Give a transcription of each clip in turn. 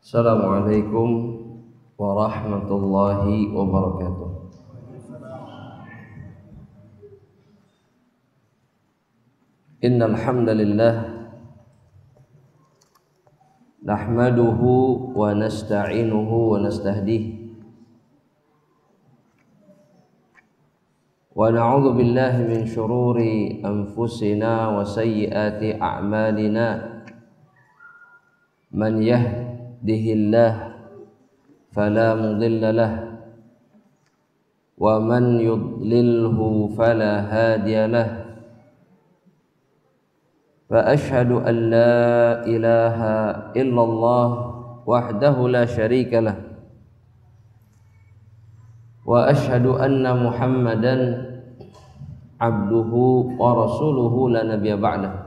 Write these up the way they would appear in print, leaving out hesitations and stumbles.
Assalamualaikum warahmatullahi wabarakatuh. Innal hamdalillah nahmaduhu wa nasta'inuhu wa nastahdihi wa na'udzu billahi min shururi anfusina wa sayyiati a'malina. Man yahdihillah fala mudilla lah wa man yudlilhu fala hadiya lah. Fa ashhadu an la ilaha illallah wahdahu la syarika lah wa ashhadu anna Muhammadan abduhu wa rasuluhu la nabiyya ba'dah.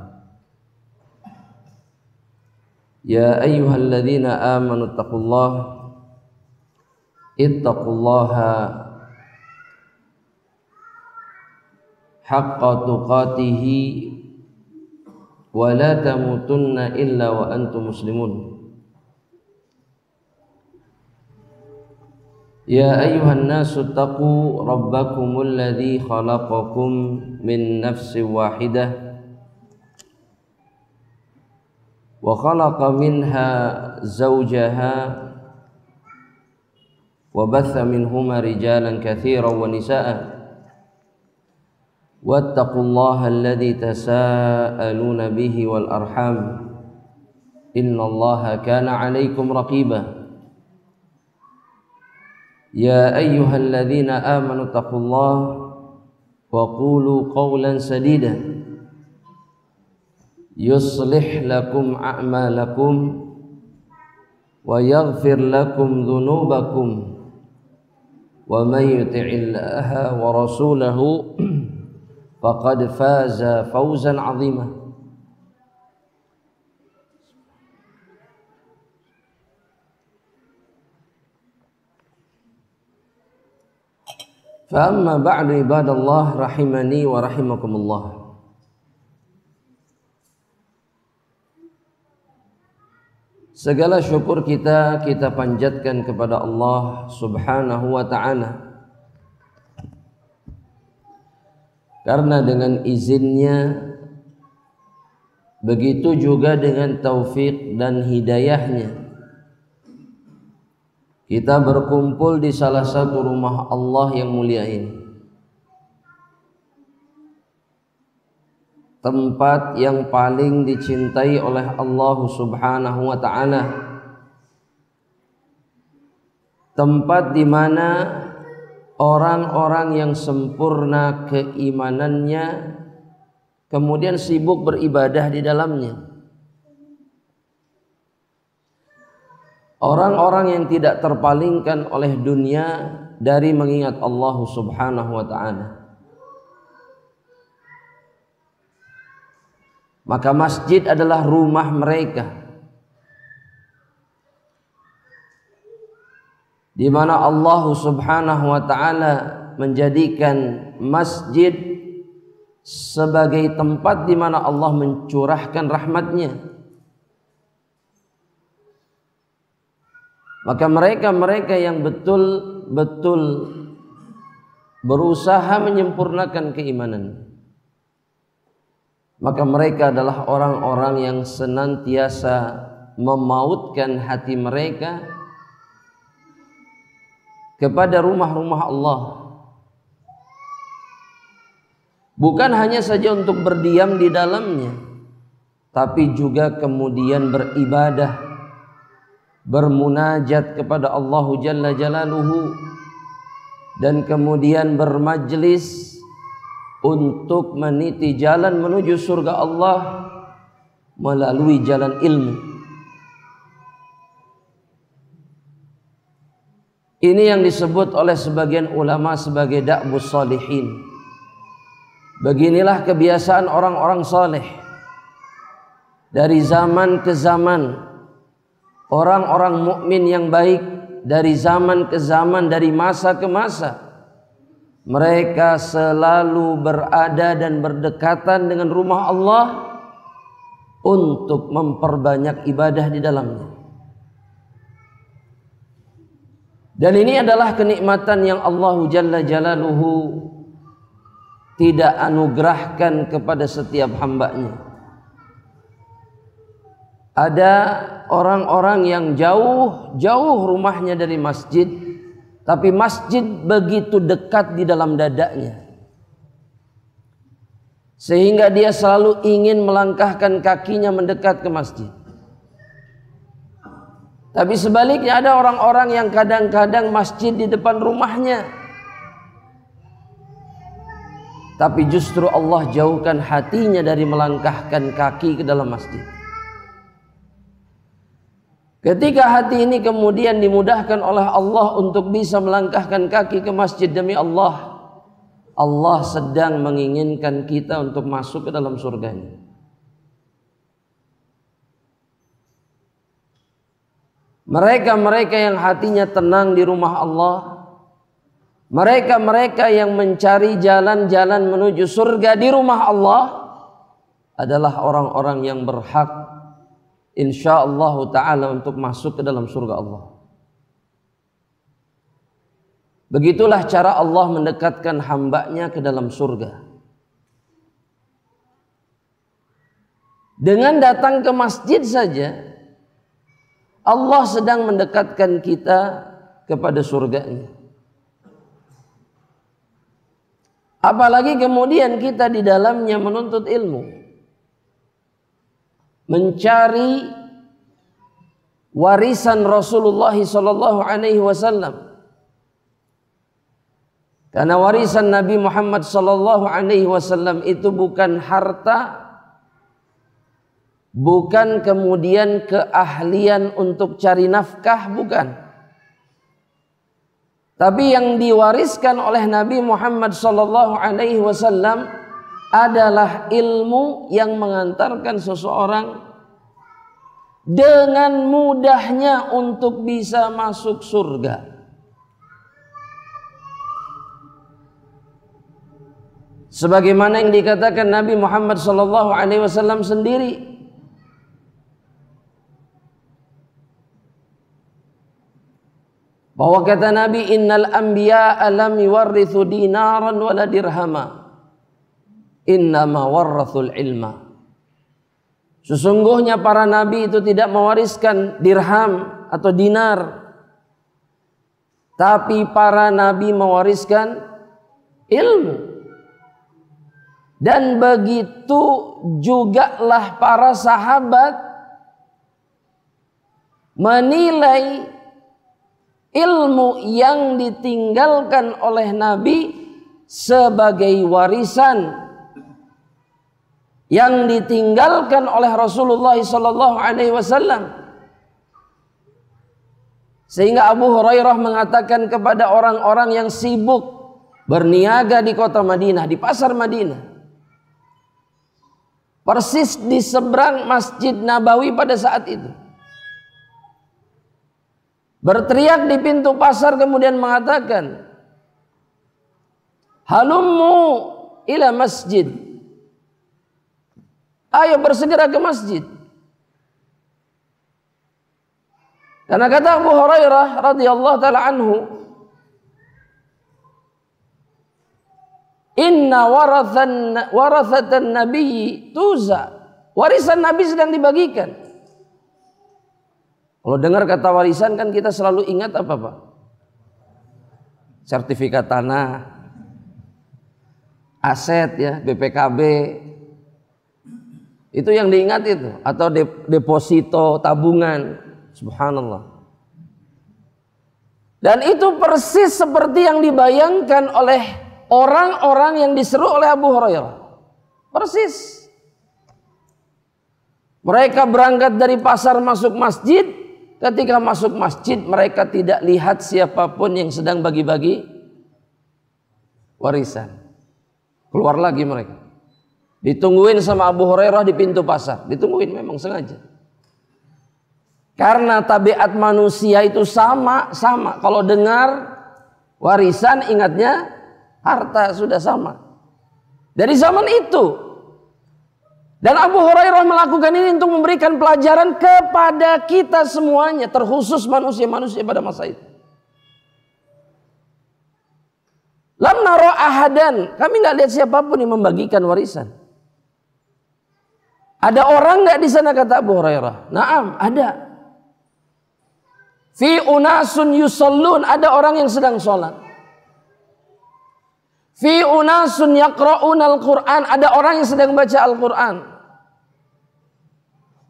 Ya ayyuhalladzina amanu ittaqullaha haqqa tuqatihi wa la tamutunna illa wa antum muslimun. Ya ayyuhan nasu taqu rabbakumul ladzi khalaqakum min nafsin wahidah wa khalaqa minha zawjaha wa batha minhuma rijalan katsiran wa nisaa'a wattaqullaha alladzi tasaaluna bihi wal arham innallaha kana 'alaikum raqiba. Ya ayyuhalladzina amanu taqullaha wa qulu qawlan sadida yuslih lakum a'malakum wa yaghfir lakum dhunubakum wa man yuti'illaha wa rasulahu faqad faza fawzan 'azima. Fa amma ba'du ibadallah rahimani wa rahimakumullah. Segala syukur kita panjatkan kepada Allah Subhanahu wa ta'ala, karena dengan izinnya, begitu juga dengan taufik dan hidayahnya, kita berkumpul di salah satu rumah Allah yang mulia ini, tempat yang paling dicintai oleh Allah Subhanahu wa ta'ala, tempat di mana orang-orang yang sempurna keimanannya kemudian sibuk beribadah di dalamnya. Orang-orang yang tidak terpalingkan oleh dunia dari mengingat Allah Subhanahu wa ta'ala. Maka masjid adalah rumah mereka, di mana Allah Subhanahu wa ta'ala menjadikan masjid sebagai tempat di mana Allah mencurahkan rahmatnya. Maka mereka yang betul-betul berusaha menyempurnakan keimanan, maka mereka adalah orang-orang yang senantiasa memautkan hati mereka kepada rumah-rumah Allah. Bukan hanya saja untuk berdiam di dalamnya, tapi juga kemudian beribadah, bermunajat kepada Allah Jalla Jalaluhu, dan kemudian bermajlis untuk meniti jalan menuju surga Allah melalui jalan ilmu. Ini yang disebut oleh sebagian ulama sebagai da'bus shalihin. Beginilah kebiasaan orang-orang saleh dari zaman ke zaman, orang-orang mukmin yang baik dari zaman ke zaman, dari masa ke masa. Mereka selalu berada dan berdekatan dengan rumah Allah untuk memperbanyak ibadah di dalamnya. Dan ini adalah kenikmatan yang Allah Jalla Jalaluhu tidak anugerahkan kepada setiap hambanya. Ada orang-orang yang jauh rumahnya dari masjid, tapi masjid begitu dekat di dalam dadanya, sehingga dia selalu ingin melangkahkan kakinya mendekat ke masjid. Tapi sebaliknya ada orang-orang yang kadang-kadang masjid di depan rumahnya, tapi justru Allah jauhkan hatinya dari melangkahkan kaki ke dalam masjid. Ketika hati ini kemudian dimudahkan oleh Allah untuk bisa melangkahkan kaki ke masjid demi Allah, Allah sedang menginginkan kita untuk masuk ke dalam surganya. Mereka-mereka yang hatinya tenang di rumah Allah, mereka-mereka yang mencari jalan-jalan menuju surga di rumah Allah adalah orang-orang yang berhak insyaallah ta'ala untuk masuk ke dalam surga Allah. Begitulah cara Allah mendekatkan hambanya ke dalam surga. Dengan datang ke masjid saja Allah sedang mendekatkan kita kepada surganya. Apalagi kemudian kita di dalamnya menuntut ilmu, mencari warisan Rasulullah sallallahu alaihi wasallam. Karena warisan Nabi Muhammad sallallahu alaihi wasallam itu bukan harta, bukan kemudian keahlian untuk cari nafkah, bukan. Tapi yang diwariskan oleh Nabi Muhammad sallallahu alaihi wasallam adalah ilmu yang mengantarkan seseorang dengan mudahnya untuk bisa masuk surga. Sebagaimana yang dikatakan Nabi Muhammad sallallahu alaihi wasallam sendiri, bahwa kata Nabi, innal anbiya'a lam yuwarrithu dinaran wala dirhama, innama warrathul ilma. Sesungguhnya para nabi itu tidak mewariskan dirham atau dinar, tapi para nabi mewariskan ilmu. Dan begitu jugalah para sahabat menilai ilmu yang ditinggalkan oleh Nabi sebagai warisan yang ditinggalkan oleh Rasulullah sallallahu alaihi wasallam. Sehingga Abu Hurairah mengatakan kepada orang-orang yang sibuk berniaga di kota Madinah, di pasar Madinah, persis di seberang Masjid Nabawi pada saat itu, berteriak di pintu pasar kemudian mengatakan, halummu ila masjid, ayo bersegera ke masjid. Karena kata Abu Hurairah radhiyallahu taala anhu, inna warathatan nabiyyi tuza, warisan Nabi sedang dibagikan. Kalau dengar kata warisan kan kita selalu ingat apa Pak? Sertifikat tanah, aset ya, BPKB. Itu yang diingat itu, atau deposito tabungan. Subhanallah. Dan itu persis seperti yang dibayangkan oleh orang-orang yang diseru oleh Abu Hurairah. Persis. Mereka berangkat dari pasar masuk masjid. Ketika masuk masjid mereka tidak lihat siapapun yang sedang bagi-bagi warisan. Keluar lagi mereka. Ditungguin sama Abu Hurairah di pintu pasar. Ditungguin memang sengaja. Karena tabiat manusia itu sama. Kalau dengar warisan ingatnya harta, sudah sama. Dari zaman itu. Dan Abu Hurairah melakukan ini untuk memberikan pelajaran kepada kita semuanya, terkhusus manusia-manusia pada masa itu. Lam nara ahadan, kami nggak lihat siapapun yang membagikan warisan. Ada orang nggak di sana, kata Abu Hurairah? Naam, ada. Fi unasun yusallun, ada orang yang sedang sholat. Fi unasun yaqra'una al-Qur'an, ada orang yang sedang baca Al-Qur'an.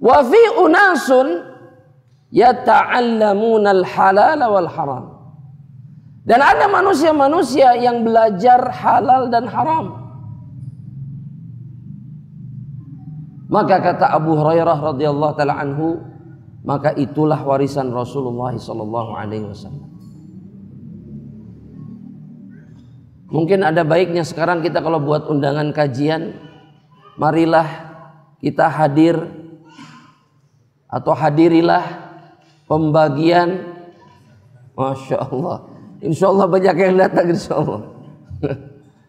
Wa fi unasun yata'allamuna al-halal wal haram. Dan ada manusia-manusia yang belajar halal dan haram. Maka kata Abu Hurairah radhiyallahu taala anhu, maka itulah warisan Rasulullah sallallahu alaihi wasallam. Mungkin ada baiknya sekarang kita kalau buat undangan kajian, marilah kita hadir atau hadirilah pembagian, Masya Allah. Insya Allah banyak yang datang, insya Allah.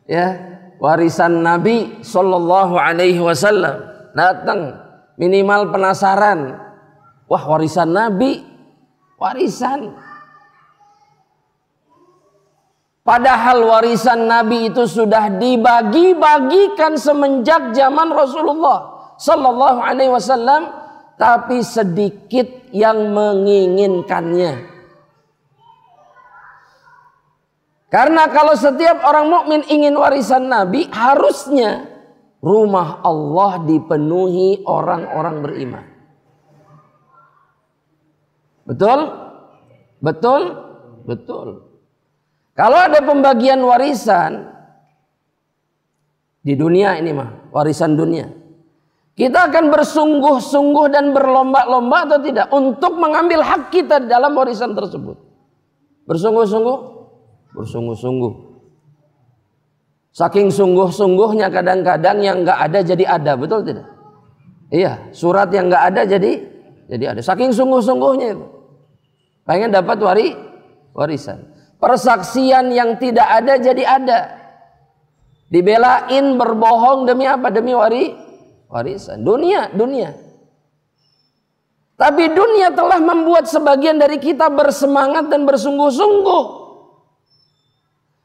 Ya, warisan Nabi sallallahu alaihi wasallam datang, minimal penasaran. Wah, warisan Nabi, warisan. Padahal warisan Nabi itu sudah dibagi-bagikan semenjak zaman Rasulullah sallallahu alaihi wasallam, tapi sedikit yang menginginkannya. Karena kalau setiap orang mukmin ingin warisan Nabi, harusnya rumah Allah dipenuhi orang-orang beriman. Betul? Betul? Betul. Kalau ada pembagian warisan di dunia ini mah, warisan dunia, kita akan bersungguh-sungguh dan berlomba-lomba atau tidak untuk mengambil hak kita dalam warisan tersebut. Bersungguh-sungguh? Bersungguh-sungguh. Saking sungguh-sungguhnya kadang-kadang yang nggak ada jadi ada, betul tidak? Iya, surat yang nggak ada jadi ada. Saking sungguh-sungguhnya itu, pengen dapat warisan. Persaksian yang tidak ada jadi ada. Dibelain berbohong demi apa? Demi warisan. Dunia. Tapi dunia telah membuat sebagian dari kita bersemangat dan bersungguh-sungguh.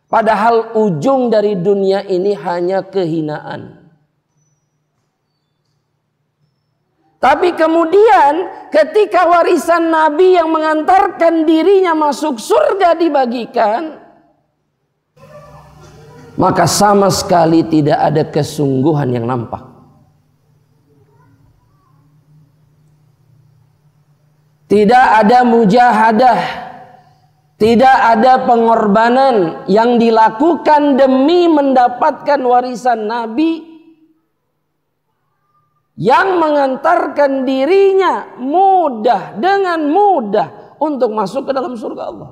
Padahal ujung dari dunia ini hanya kehinaan. Tapi kemudian ketika warisan Nabi yang mengantarkan dirinya masuk surga dibagikan, maka sama sekali tidak ada kesungguhan yang nampak. Tidak ada mujahadah, tidak ada pengorbanan yang dilakukan demi mendapatkan warisan Nabi yang mengantarkan dirinya dengan mudah untuk masuk ke dalam surga Allah.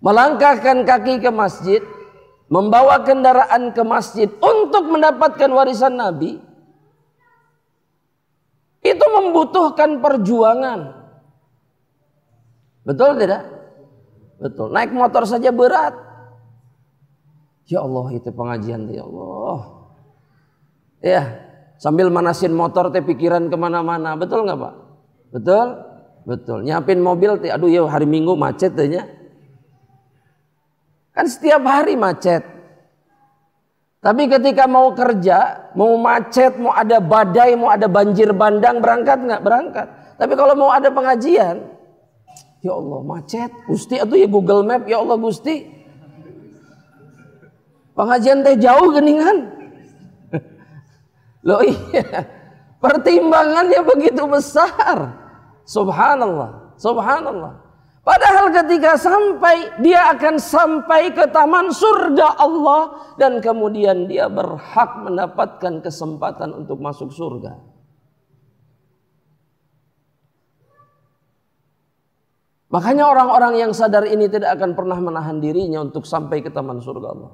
Melangkahkan kaki ke masjid, membawa kendaraan ke masjid untuk mendapatkan warisan Nabi, itu membutuhkan perjuangan. Betul tidak? Betul. Naik motor saja berat. Ya Allah, itu pengajian, ya Allah. Ya, sambil manasin motor teh pikiran kemana-mana. Betul nggak Pak? Betul? Betul. Nyiapin mobil teh, aduh ya hari Minggu macet tehnya. Kan setiap hari macet. Tapi ketika mau kerja, mau macet, mau ada badai, mau ada banjir bandang, berangkat nggak? Berangkat. Tapi kalau mau ada pengajian, ya Allah macet, Gusti, atau ya Google Map, ya Allah Gusti, pengajian teh jauh geningan. Loh iya, pertimbangannya begitu besar. Subhanallah, subhanallah. Padahal ketika sampai, dia akan sampai ke taman surga Allah, dan kemudian dia berhak mendapatkan kesempatan untuk masuk surga. Makanya orang-orang yang sadar ini tidak akan pernah menahan dirinya untuk sampai ke taman surga Allah.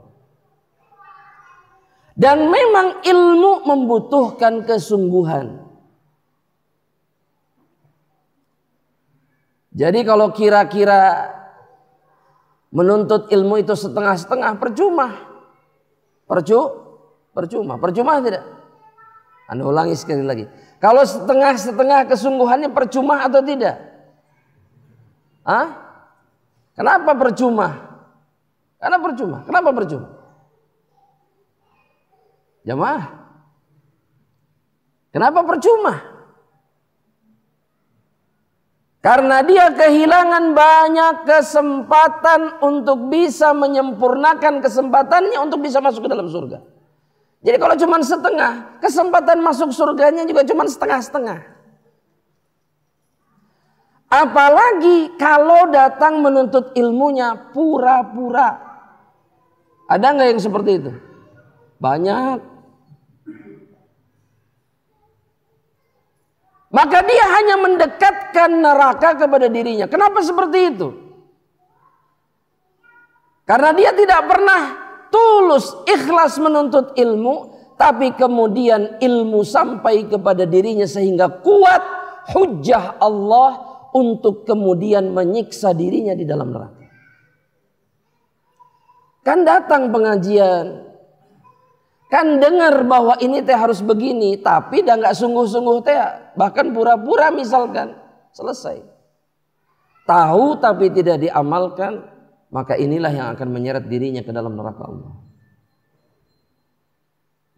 Dan memang ilmu membutuhkan kesungguhan. Jadi kalau kira-kira menuntut ilmu itu setengah-setengah, percuma. Percuma tidak? Anda ulangi sekali lagi. Kalau setengah-setengah kesungguhannya percuma atau tidak? Hah? Kenapa percuma? Karena percuma. Kenapa percuma? Jamaah. Kenapa percuma? Karena dia kehilangan banyak kesempatan untuk bisa menyempurnakan kesempatannya untuk bisa masuk ke dalam surga. Jadi kalau cuma setengah, kesempatan masuk surganya juga cuma setengah-setengah. Apalagi kalau datang menuntut ilmunya pura-pura. Ada nggak yang seperti itu? Banyak. Maka dia hanya mendekatkan neraka kepada dirinya. Kenapa seperti itu? Karena dia tidak pernah tulus, ikhlas menuntut ilmu, tapi kemudian ilmu sampai kepada dirinya sehingga kuat hujjah Allah untuk kemudian menyiksa dirinya di dalam neraka. Kan datang pengajian, kan dengar bahwa ini teh harus begini, tapi dah nggak sungguh-sungguh teh, bahkan pura-pura misalkan, selesai. Tahu tapi tidak diamalkan, maka inilah yang akan menyeret dirinya ke dalam neraka Allah.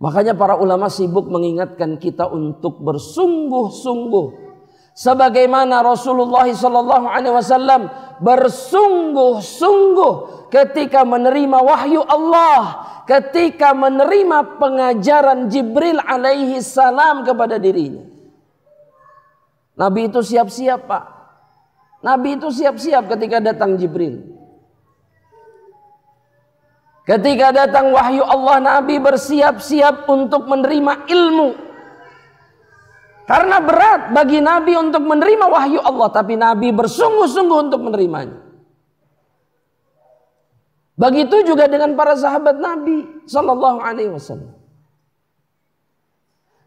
Makanya para ulama sibuk mengingatkan kita untuk bersungguh-sungguh, sebagaimana Rasulullah SAW bersungguh-sungguh ketika menerima wahyu Allah, ketika menerima pengajaran Jibril alaihi salam kepada dirinya. Nabi itu siap-siap, Pak. Nabi itu siap-siap ketika datang Jibril. Ketika datang wahyu Allah, Nabi bersiap-siap untuk menerima ilmu. Karena berat bagi Nabi untuk menerima wahyu Allah, tapi Nabi bersungguh-sungguh untuk menerimanya. Begitu juga dengan para sahabat Nabi sallallahu alaihi wasallam.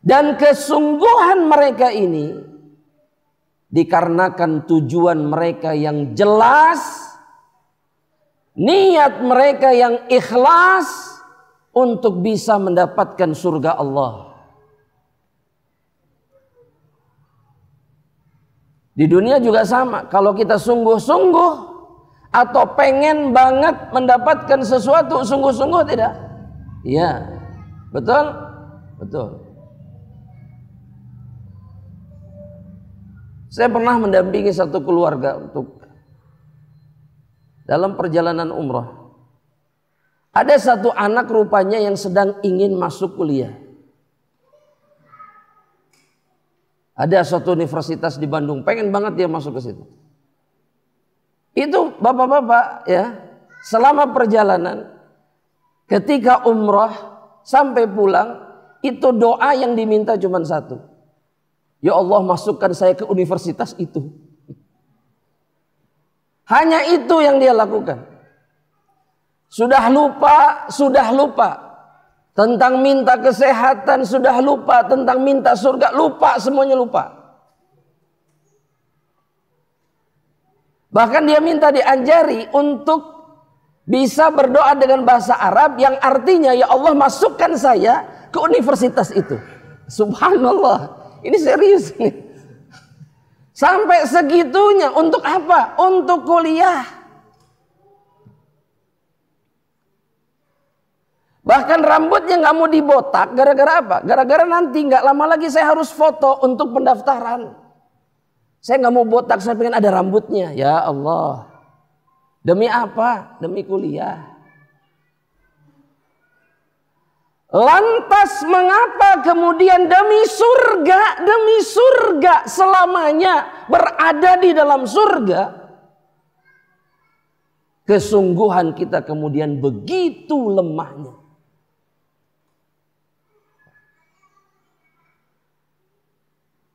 Dan kesungguhan mereka ini dikarenakan tujuan mereka yang jelas, niat mereka yang ikhlas untuk bisa mendapatkan surga Allah. Di dunia juga sama. Kalau kita sungguh-sungguh atau pengen banget mendapatkan sesuatu, sungguh-sungguh tidak? Iya. Betul? Betul. Saya pernah mendampingi satu keluarga untuk dalam perjalanan umrah. Ada satu anak rupanya yang sedang ingin masuk kuliah. Ada suatu universitas di Bandung, pengen banget dia masuk ke situ. Itu bapak-bapak ya, selama perjalanan ketika umrah sampai pulang, itu doa yang diminta cuma satu. Ya Allah, masukkan saya ke universitas itu. Hanya itu yang dia lakukan. Sudah lupa tentang minta kesehatan, sudah lupa tentang minta surga, lupa, semuanya lupa. Bahkan dia minta diajari untuk bisa berdoa dengan bahasa Arab yang artinya, ya Allah, masukkan saya ke universitas itu. Subhanallah, ini serius nih. Sampai segitunya, untuk apa? Untuk kuliah. Bahkan rambutnya nggak mau dibotak, gara-gara apa? Gara-gara nanti nggak lama lagi saya harus foto untuk pendaftaran. Saya nggak mau botak, saya pengen ada rambutnya. Ya Allah, demi apa? Demi kuliah. Lantas mengapa kemudian demi surga selamanya berada di dalam surga, kesungguhan kita kemudian begitu lemahnya?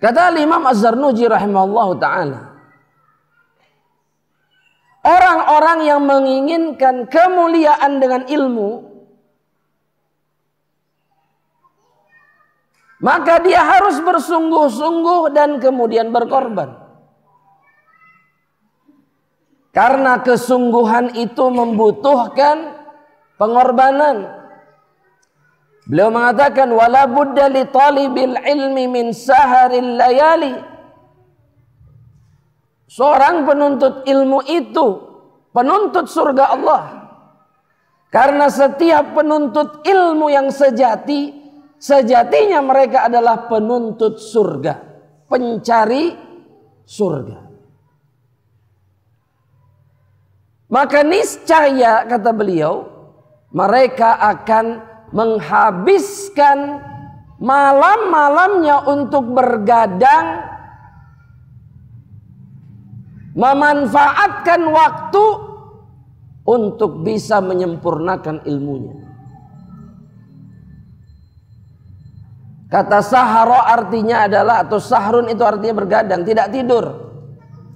Kata Imam Az-Zarnuji rahimahullah ta'ala, orang-orang yang menginginkan kemuliaan dengan ilmu, maka dia harus bersungguh-sungguh dan kemudian berkorban. Karena kesungguhan itu membutuhkan pengorbanan. Beliau mengatakan, wala budda li talibil ilmi min saharil layali. Seorang penuntut ilmu itu penuntut surga Allah. Karena setiap penuntut ilmu yang sejatinya mereka adalah penuntut surga, pencari surga. Maka niscaya, kata beliau, mereka akan menghabiskan malam-malamnya untuk bergadang, memanfaatkan waktu untuk bisa menyempurnakan ilmunya. Kata saharo artinya adalah, atau sahrun itu artinya bergadang, tidak tidur.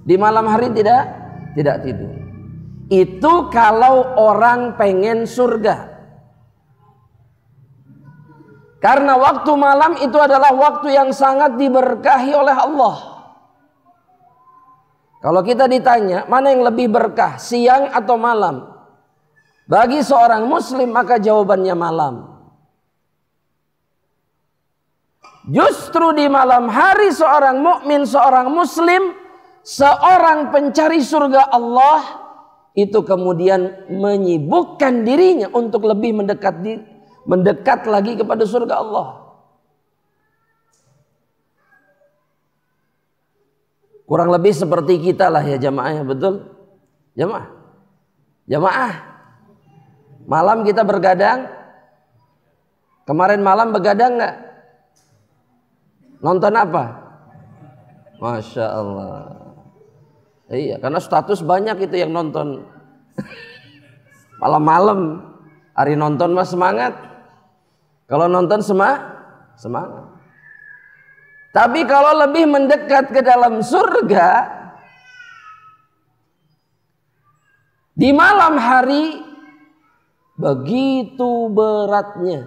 Di malam hari tidak tidur. Itu kalau orang pengen surga. Karena waktu malam itu adalah waktu yang sangat diberkahi oleh Allah. Kalau kita ditanya mana yang lebih berkah, siang atau malam? Bagi seorang muslim maka jawabannya malam. Justru di malam hari seorang mukmin, seorang muslim, seorang pencari surga Allah itu kemudian menyibukkan dirinya untuk lebih mendekat lagi kepada surga Allah. Kurang lebih seperti kita lah ya jamaah, ya betul? Jamaah. Malam kita bergadang. Kemarin malam begadang nggak? Nonton apa? Masya Allah. Iya, karena status banyak itu yang nonton. Malam-malam. Hari nonton mah semangat. Kalau nonton semangat. Tapi kalau lebih mendekat ke dalam surga, di malam hari begitu beratnya.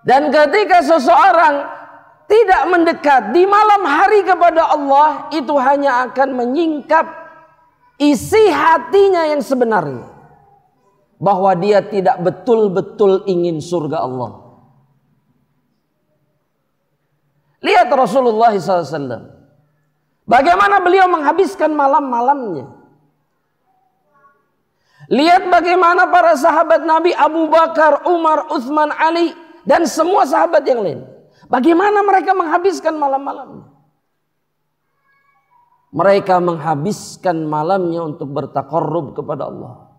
Dan ketika seseorang tidak mendekat di malam hari kepada Allah, itu hanya akan menyingkap isi hatinya yang sebenarnya, bahwa dia tidak betul-betul ingin surga Allah. Lihat Rasulullah SAW, bagaimana beliau menghabiskan malam-malamnya. Lihat bagaimana para sahabat Nabi Abu Bakar, Umar, Utsman, Ali, dan semua sahabat yang lain. Bagaimana mereka menghabiskan malam-malamnya. Mereka menghabiskan malamnya untuk bertaqarrub kepada Allah.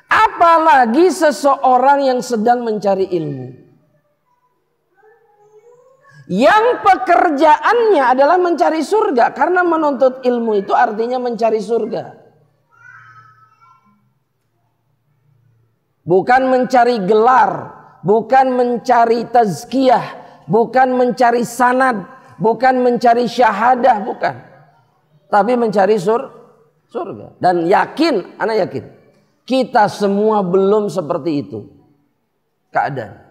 Apalagi seseorang yang sedang mencari ilmu, yang pekerjaannya adalah mencari surga. Karena menuntut ilmu itu artinya mencari surga. Bukan mencari gelar, bukan mencari tazkiyah, bukan mencari sanad, bukan mencari syahadah, bukan. Tapi mencari surga. Dan yakin, anak yakin, kita semua belum seperti itu keadaan.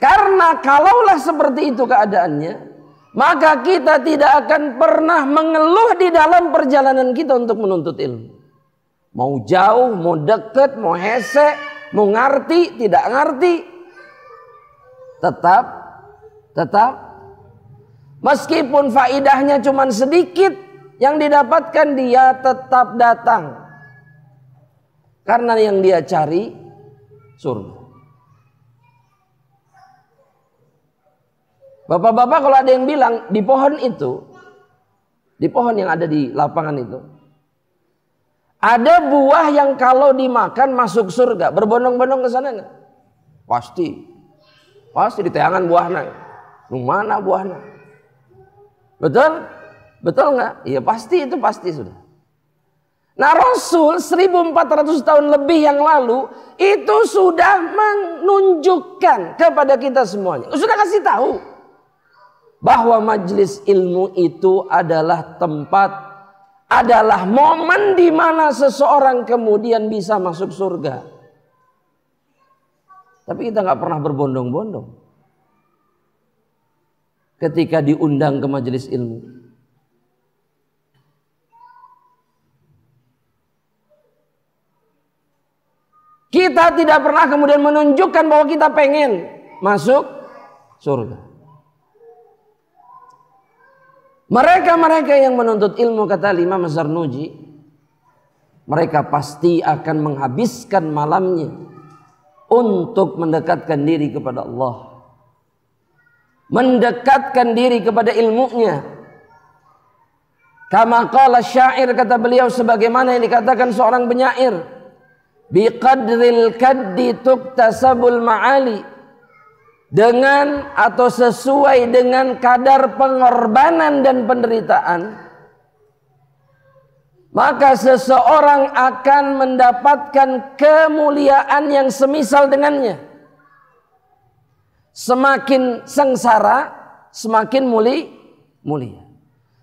Karena kalaulah seperti itu keadaannya, maka kita tidak akan pernah mengeluh di dalam perjalanan kita untuk menuntut ilmu. Mau jauh, mau dekat, mau hese, mau ngerti, tidak ngerti, tetap meskipun faidahnya cuma sedikit yang didapatkan, dia tetap datang. Karena yang dia cari surga. Bapak-bapak, kalau ada yang bilang di pohon itu, di pohon yang ada di lapangan itu, ada buah yang kalau dimakan masuk surga, berbondong-bondong ke sana enggak? Pasti di teangan buahnya. Mana buahnya? Betul enggak? Iya pasti, itu pasti sudah. Nah Rasul 1400 tahun lebih yang lalu itu sudah menunjukkan kepada kita semuanya, sudah kasih tahu bahwa majelis ilmu itu adalah tempat, adalah momen di mana seseorang kemudian bisa masuk surga. Tapi kita nggak pernah berbondong-bondong ketika diundang ke majelis ilmu. Kita tidak pernah kemudian menunjukkan bahwa kita pengen masuk surga. Mereka-mereka yang menuntut ilmu, kata Imam Az-Zarnuji, mereka pasti akan menghabiskan malamnya untuk mendekatkan diri kepada Allah, mendekatkan diri kepada ilmunya. Kama qala syair, kata beliau, sebagaimana yang dikatakan seorang penyair, biqadril kaddi tuktasabul ma'ali, dengan atau sesuai dengan kadar pengorbanan dan penderitaan, maka seseorang akan mendapatkan kemuliaan yang semisal dengannya. Semakin sengsara, semakin mulia.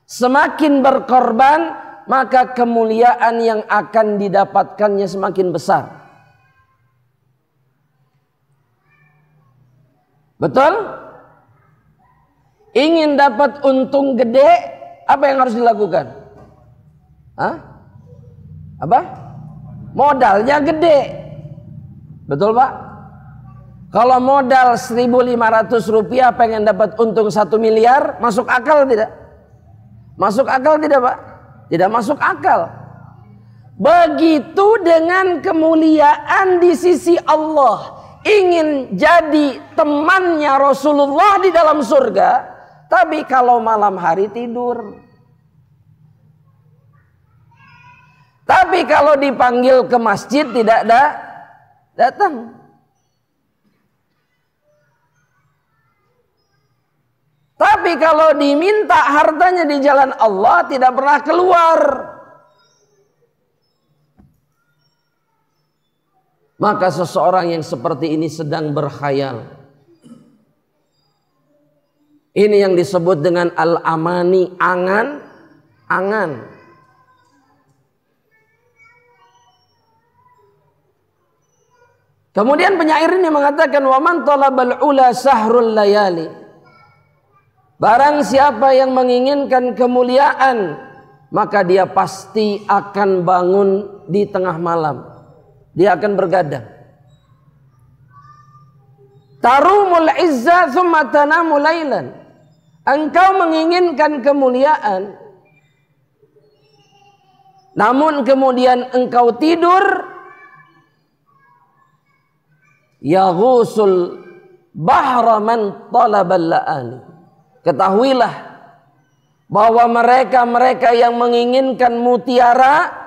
Semakin berkorban, maka kemuliaan yang akan didapatkannya semakin besar. Betul? Ingin dapat untung gede, apa yang harus dilakukan? Hah? Apa? Modalnya gede. Betul, Pak? Kalau modal 1.500 rupiah pengen dapat untung 1 miliar, masuk akal tidak? Masuk akal tidak, Pak? Tidak masuk akal. Begitu dengan kemuliaan di sisi Allah. Ingin jadi temannya Rasulullah di dalam surga, tapi kalau malam hari tidur. Tapi kalau dipanggil ke masjid tidak datang. Tapi kalau diminta hartanya di jalan Allah tidak pernah keluar. Maka seseorang yang seperti ini sedang berkhayal. Ini yang disebut dengan al-amani, angan. Kemudian penyair ini mengatakan, wa man talabal ula sahrul layali. Barang siapa yang menginginkan kemuliaan, maka dia pasti akan bangun di tengah malam. Dia akan bergadang. Tarumul izza thumma tanamu lailan. Engkau menginginkan kemuliaan, namun kemudian engkau tidur. Yaghusul bahra man talabal la'ali. Ketahuilah bahwa mereka yang menginginkan mutiara,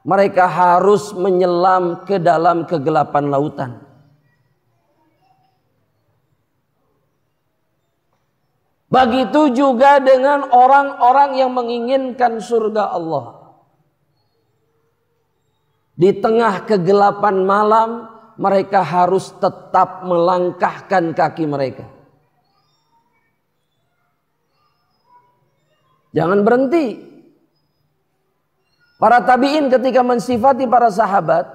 mereka harus menyelam ke dalam kegelapan lautan. Begitu juga dengan orang-orang yang menginginkan surga Allah. Di tengah kegelapan malam, mereka harus tetap melangkahkan kaki mereka. Jangan berhenti. Para tabi'in ketika mensifati para sahabat,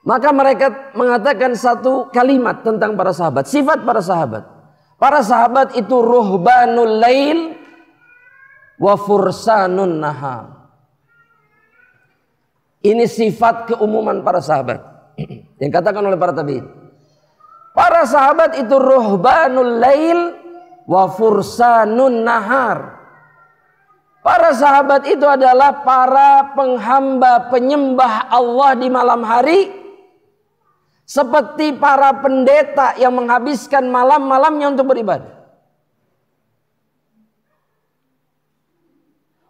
maka mereka mengatakan satu kalimat tentang para sahabat. Sifat para sahabat. Para sahabat itu ruhbanul lail wa fursanun nahar. Ini sifat keumuman para sahabat yang katakan oleh para tabi'in. Para sahabat itu ruhbanul lail wa fursanun nahar. Para sahabat itu adalah para penghamba penyembah Allah di malam hari, seperti para pendeta yang menghabiskan malam-malamnya untuk beribadah.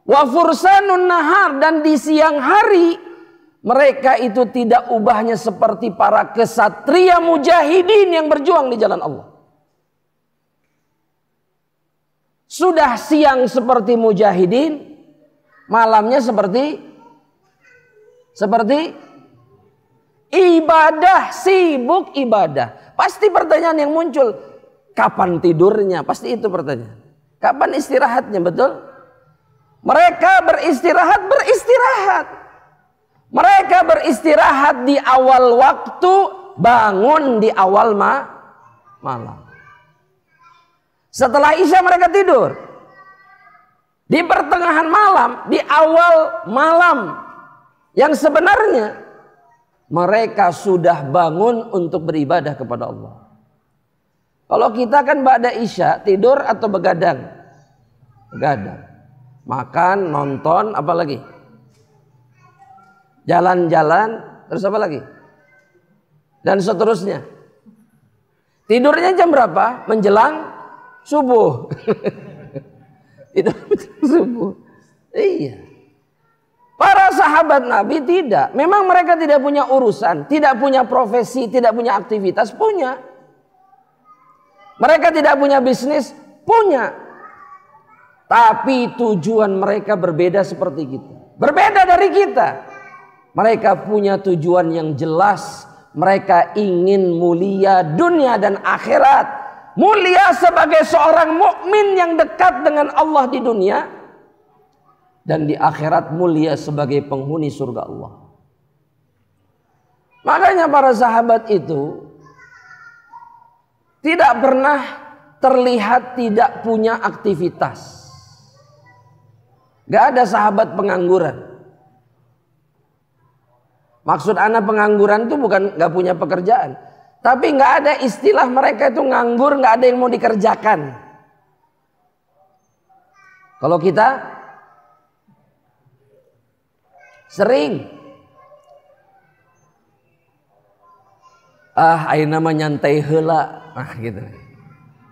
Wa fursanun nahar, dan di siang hari mereka itu tidak ubahnya seperti para kesatria mujahidin yang berjuang di jalan Allah. Sudah siang seperti mujahidin, malamnya seperti ibadah, sibuk ibadah. Pasti pertanyaan yang muncul, kapan tidurnya? Pasti itu pertanyaan. Kapan istirahatnya? Betul? Mereka beristirahat. Mereka beristirahat di awal waktu, bangun di awal malam. Setelah Isya mereka tidur. Di pertengahan malam, di awal malam Yang sebenarnya mereka sudah bangun untuk beribadah kepada Allah. Kalau kita kan ba'da isya tidur atau begadang? Begadang. Makan, nonton, apa lagi? Jalan-jalan, terus apa lagi? Dan seterusnya. Tidurnya jam berapa? Menjelang subuh. Itu subuh. Iya. Para sahabat Nabi tidak. Memang mereka tidak punya urusan, tidak punya profesi, tidak punya aktivitas, punya. Mereka tidak punya bisnis, punya. Tapi tujuan mereka berbeda seperti kita. Berbeda dari kita. Mereka punya tujuan yang jelas. Mereka ingin mulia dunia dan akhirat. Mulia sebagai seorang mukmin yang dekat dengan Allah di dunia. Dan di akhirat mulia sebagai penghuni surga Allah. Makanya para sahabat itu tidak pernah terlihat tidak punya aktivitas. Gak ada sahabat pengangguran. Maksud anak pengangguran itu bukan gak punya pekerjaan. Tapi gak ada istilah mereka itu nganggur, gak ada yang mau dikerjakan. Kalau kita sering ayeuna mah nyantai heula, gitu.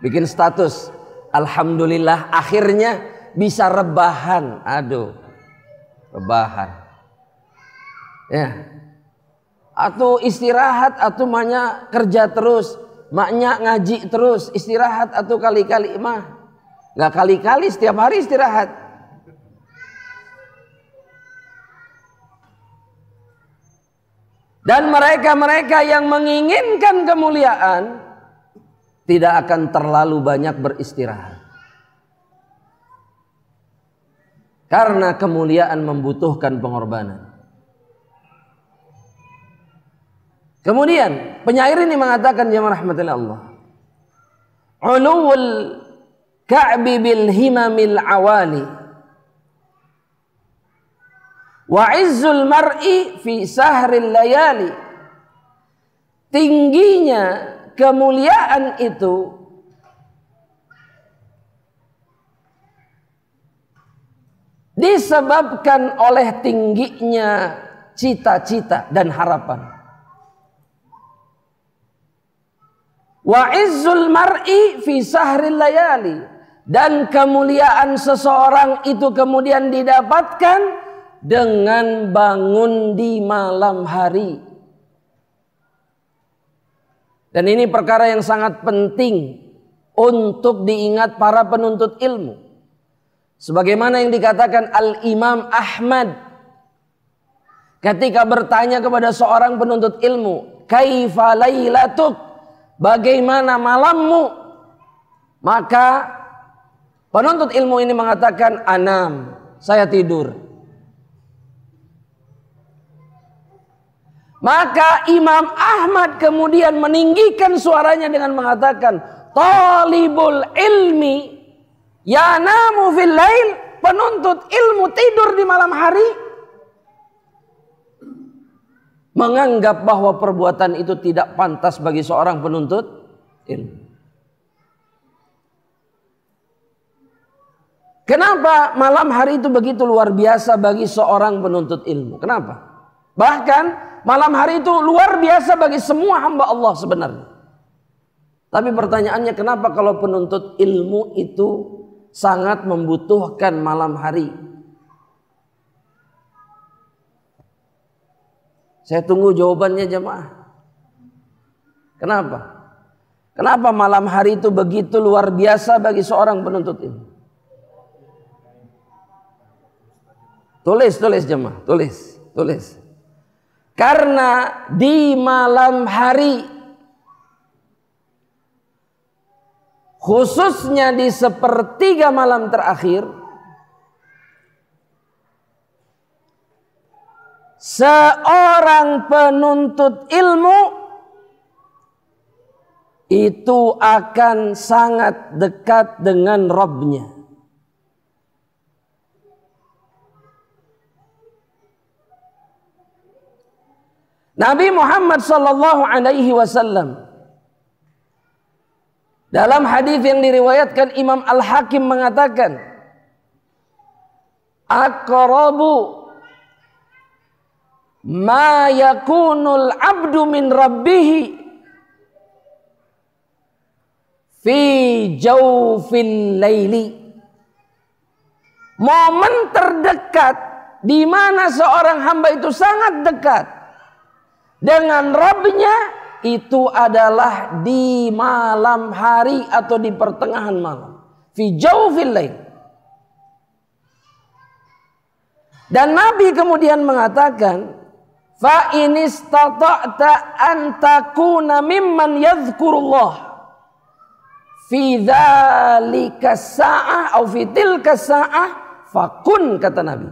Bikin status, alhamdulillah akhirnya bisa rebahan. Aduh, rebahan. Ya. Atau istirahat, atau maknya kerja terus, maknya ngaji terus, istirahat atau kali-kali mah. Enggak kali-kali, setiap hari istirahat. Dan mereka-mereka yang menginginkan kemuliaan tidak akan terlalu banyak beristirahat. Karena kemuliaan membutuhkan pengorbanan. Kemudian penyair ini mengatakan jemaah rahmatillah Allah. Uluwul ka'bi bil himamil awali. Wa izzul mar'i fi sahril layali. Tingginya kemuliaan itu disebabkan oleh tingginya cita-cita dan harapan. Wa izzul mar'i fi sahril layali. Dan kemuliaan seseorang itu kemudian didapatkan dengan bangun di malam hari. Dan ini perkara yang sangat penting untuk diingat para penuntut ilmu. Sebagaimana yang dikatakan Al-Imam Ahmad ketika bertanya kepada seorang penuntut ilmu, "Kaifa lailatuk?" Bagaimana malammu? Maka penuntut ilmu ini mengatakan, "Anam," saya tidur. Maka Imam Ahmad kemudian meninggikan suaranya dengan mengatakan, "Talibul ilmi yanamu fil lail." Penuntut ilmu tidur di malam hari. Menganggap bahwa perbuatan itu tidak pantas bagi seorang penuntut ilmu. Kenapa malam hari itu begitu luar biasa bagi seorang penuntut ilmu? Kenapa? Bahkan malam hari itu luar biasa bagi semua hamba Allah sebenarnya. Tapi pertanyaannya, kenapa kalau penuntut ilmu itu sangat membutuhkan malam hari? Saya tunggu jawabannya jemaah. Kenapa? Kenapa malam hari itu begitu luar biasa bagi seorang penuntut ilmu? Tulis jemaah, tulis. Karena di malam hari, khususnya di sepertiga malam terakhir, seorang penuntut ilmu itu akan sangat dekat dengan Rabb-Nya. Nabi Muhammad sallallahu alaihi wasallam dalam hadis yang diriwayatkan Imam Al-Hakim mengatakan, aqrabu ma yakunul abdu min rabbih fi jawfil laili. Momen terdekat di mana seorang hamba itu sangat dekat dengan Rabbnya itu adalah di malam hari atau di pertengahan malam. Fi jawfil lail. Dan Nabi kemudian mengatakan, fa in istata'ta an takuna mimman yadhkurullah fi dzalika sa'ah atau fi tilka sa'ah fakun, kata Nabi.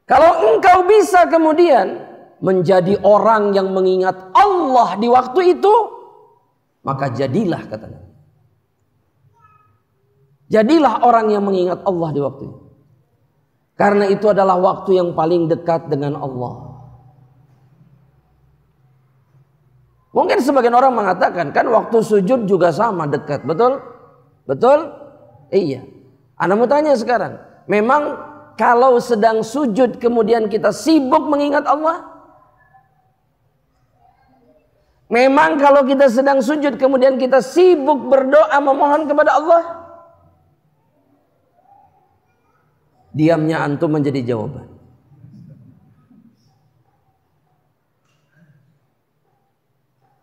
Kalau engkau bisa kemudian menjadi orang yang mengingat Allah di waktu itu, maka jadilah, kata Nabi. Jadilah orang yang mengingat Allah di waktu itu. Karena itu adalah waktu yang paling dekat dengan Allah. Mungkin sebagian orang mengatakan, kan waktu sujud juga sama dekat. Betul? Betul? Iya. Anda mau tanya sekarang, memang kalau sedang sujud kemudian kita sibuk mengingat Allah? Memang kalau kita sedang sujud kemudian kita sibuk berdoa memohon kepada Allah? Diamnya antum menjadi jawaban.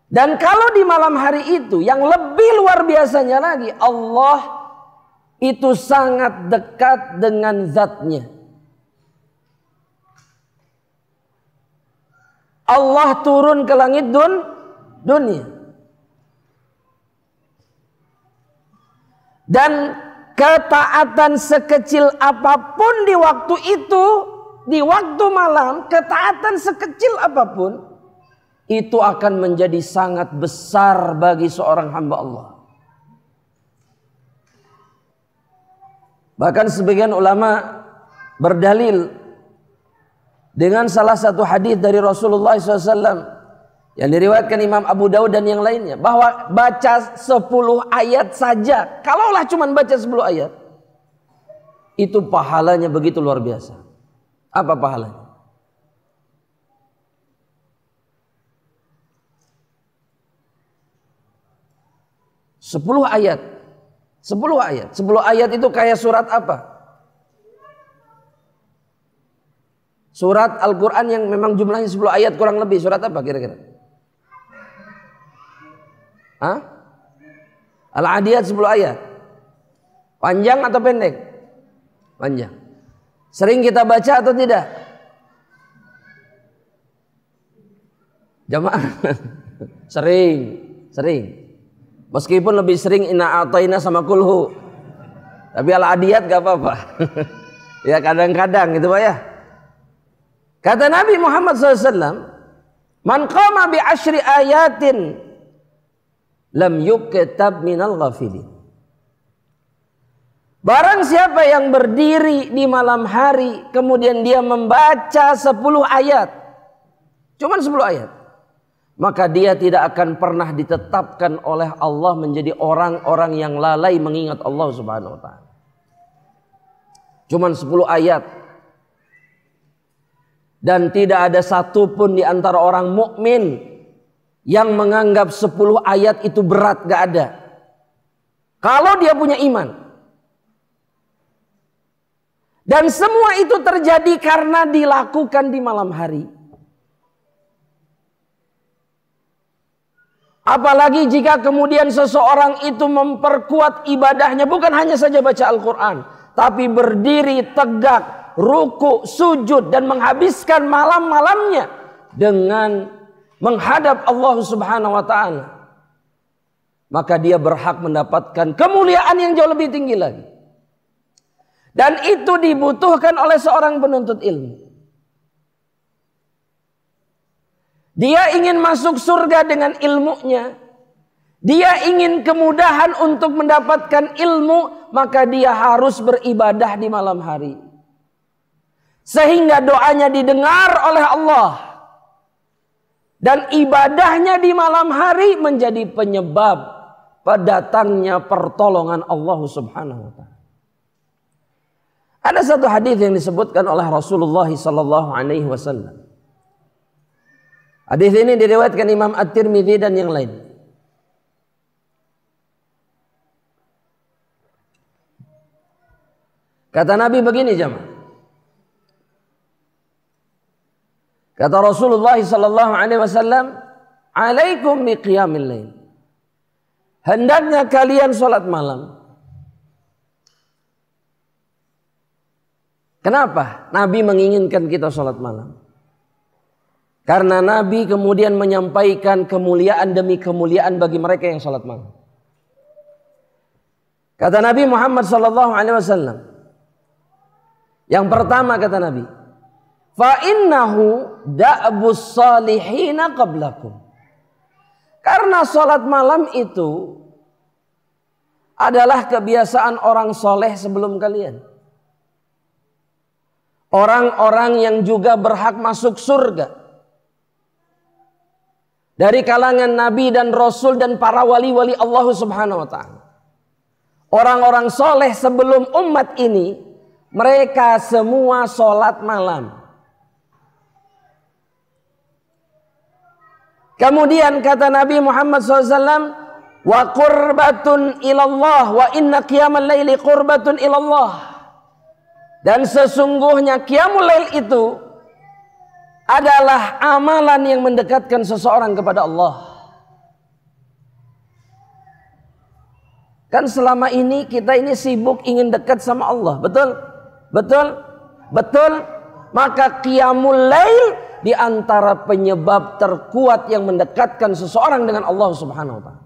Dan kalau di malam hari itu yang lebih luar biasanya lagi, Allah itu sangat dekat dengan zatnya. Allah turun ke langit dunia. Dan ketaatan sekecil apapun di waktu itu, di waktu malam, ketaatan sekecil apapun, itu akan menjadi sangat besar bagi seorang hamba Allah. Bahkan sebagian ulama berdalil dengan salah satu hadis dari Rasulullah SAW yang diriwayatkan Imam Abu Daud dan yang lainnya, bahwa baca 10 ayat saja, kalaulah cuma baca 10 ayat, itu pahalanya begitu luar biasa. Apa pahalanya? Sepuluh ayat. 10 ayat. 10 ayat itu kayak surat apa? Surat Al-Quran yang memang jumlahnya 10 ayat kurang lebih. Surat apa kira-kira? Hah? Al-Adiyat 10 ayat. Panjang atau pendek? Panjang. Sering kita baca atau tidak? Jamaah? Sering. Meskipun lebih sering inna a'tayna sama kulhu. Tapi Al-Adiyat gak apa-apa. Ya kadang-kadang gitu Pak ya. Kata Nabi Muhammad SAW, man qama bi asyri ayatin lam yuktab minal ghafilin. Barang siapa yang berdiri di malam hari kemudian dia membaca 10 ayat, cuman 10 ayat, maka dia tidak akan pernah ditetapkan oleh Allah menjadi orang-orang yang lalai mengingat Allah Subhanahu wa taala. Cuman 10 ayat. Dan tidak ada satupun di antara orang mukmin yang menganggap 10 ayat itu berat, gak ada. Kalau dia punya iman. Dan semua itu terjadi karena dilakukan di malam hari. Apalagi jika kemudian seseorang itu memperkuat ibadahnya, bukan hanya saja baca Al-Quran, tapi berdiri tegak, ruku, sujud, dan menghabiskan malam-malamnya dengan menghadap Allah Subhanahu wa ta'ala, maka dia berhak mendapatkan kemuliaan yang jauh lebih tinggi lagi. Dan itu dibutuhkan oleh seorang penuntut ilmu. Dia ingin masuk surga dengan ilmunya. Dia ingin kemudahan untuk mendapatkan ilmu, maka dia harus beribadah di malam hari. Sehingga doanya didengar oleh Allah. Dan ibadahnya di malam hari menjadi penyebab datangnya pertolongan Allah Subhanahu wa taala. Ada satu hadis yang disebutkan oleh Rasulullah sallallahu alaihi wasallam. Hadis ini diriwayatkan Imam At-Tirmidzi dan yang lain. Kata Nabi begini jemaah. Kata Rasulullah sallallahu alaihi wasallam, "Alaikum biqiyamil lail." Hendaknya kalian salat malam. Kenapa Nabi menginginkan kita salat malam? Karena Nabi kemudian menyampaikan kemuliaan demi kemuliaan bagi mereka yang salat malam. Kata Nabi Muhammad sallallahu alaihi wasallam, yang pertama kata Nabi, fa innahu da'bus salihina qablakum. Karena salat malam itu adalah kebiasaan orang soleh sebelum kalian. Orang-orang yang juga berhak masuk surga. Dari kalangan Nabi dan Rasul dan para wali-wali Allah Subhanahu wa ta'ala. Orang-orang soleh sebelum umat ini, mereka semua sholat malam. Kemudian kata Nabi Muhammad SAW, wa qurbatun ilallah, wa inna qiyamal laili qurbatun ilallah. Dan sesungguhnya qiyamul lail itu adalah amalan yang mendekatkan seseorang kepada Allah. Kan selama ini kita ini sibuk ingin dekat sama Allah, betul? Betul? Betul? Maka qiyamul lail di antara penyebab terkuat yang mendekatkan seseorang dengan Allah Subhanahu wa taala.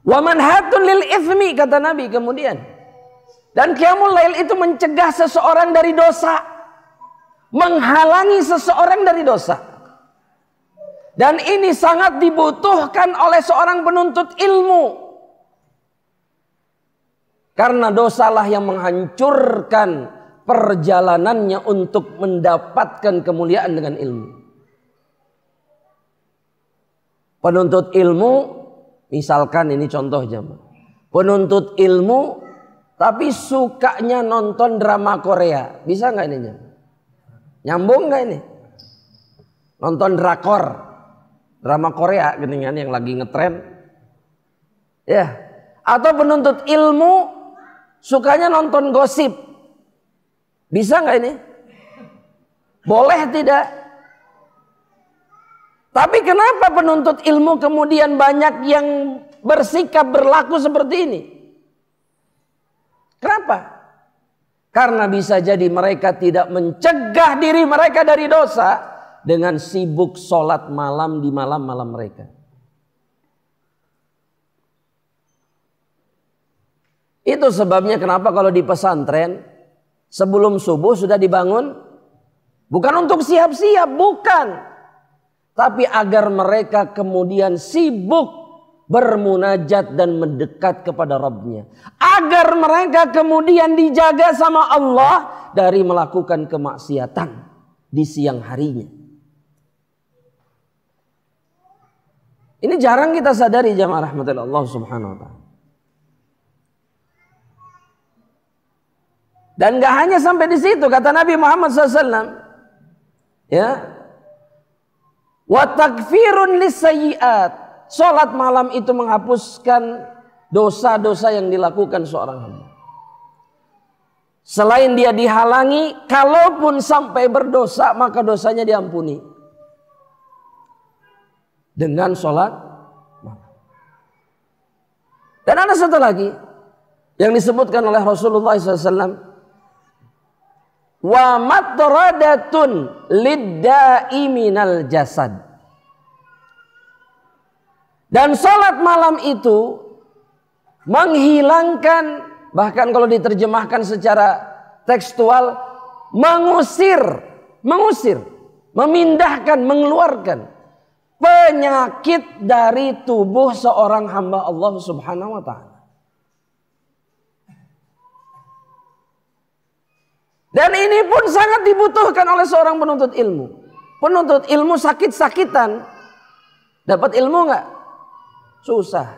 Wa manhatun lil itsmi, kata Nabi kemudian. Dan qiyamul lail itu mencegah seseorang dari dosa, menghalangi seseorang dari dosa. Dan ini sangat dibutuhkan oleh seorang penuntut ilmu. Karena dosalah yang menghancurkan perjalanannya untuk mendapatkan kemuliaan dengan ilmu. Penuntut ilmu, misalkan ini contoh jemaah. Penuntut ilmu tapi sukanya nonton drama Korea. Bisa nggak ini jemaah? Nyambung nggak ini? Nonton drakor, drama Korea geningan yang lagi ngetren. Ya. Atau penuntut ilmu sukanya nonton gosip. Bisa nggak ini? Boleh tidak? Tapi kenapa penuntut ilmu kemudian banyak yang bersikap berlaku seperti ini? Kenapa? Karena bisa jadi mereka tidak mencegah diri mereka dari dosa dengan sibuk sholat malam di malam-malam mereka. Itu sebabnya kenapa kalau di pesantren sebelum subuh sudah dibangun, bukan untuk siap-siap, bukan. Tapi agar mereka kemudian sibuk bermunajat dan mendekat kepada Rabbnya. Agar mereka kemudian dijaga sama Allah dari melakukan kemaksiatan di siang harinya. Ini jarang kita sadari jamaah rahmatillah Allah Subhanahu wa ta'ala. Dan gak hanya sampai di situ, kata Nabi Muhammad SAW, ya, wa takfirun lisayyi'at. Salat malam itu menghapuskan dosa-dosa yang dilakukan seorang hamba. Selain dia dihalangi, kalaupun sampai berdosa, maka dosanya diampuni dengan salat malam. Dan ada satu lagi yang disebutkan oleh Rasulullah SAW, wa matradatun lidda'i minal jasad. Dan salat malam itu menghilangkan, bahkan kalau diterjemahkan secara tekstual, mengusir, memindahkan, mengeluarkan penyakit dari tubuh seorang hamba Allah Subhanahu wa ta'ala. Dan ini pun sangat dibutuhkan oleh seorang penuntut ilmu. Penuntut ilmu sakit-sakitan, dapat ilmu nggak? Susah.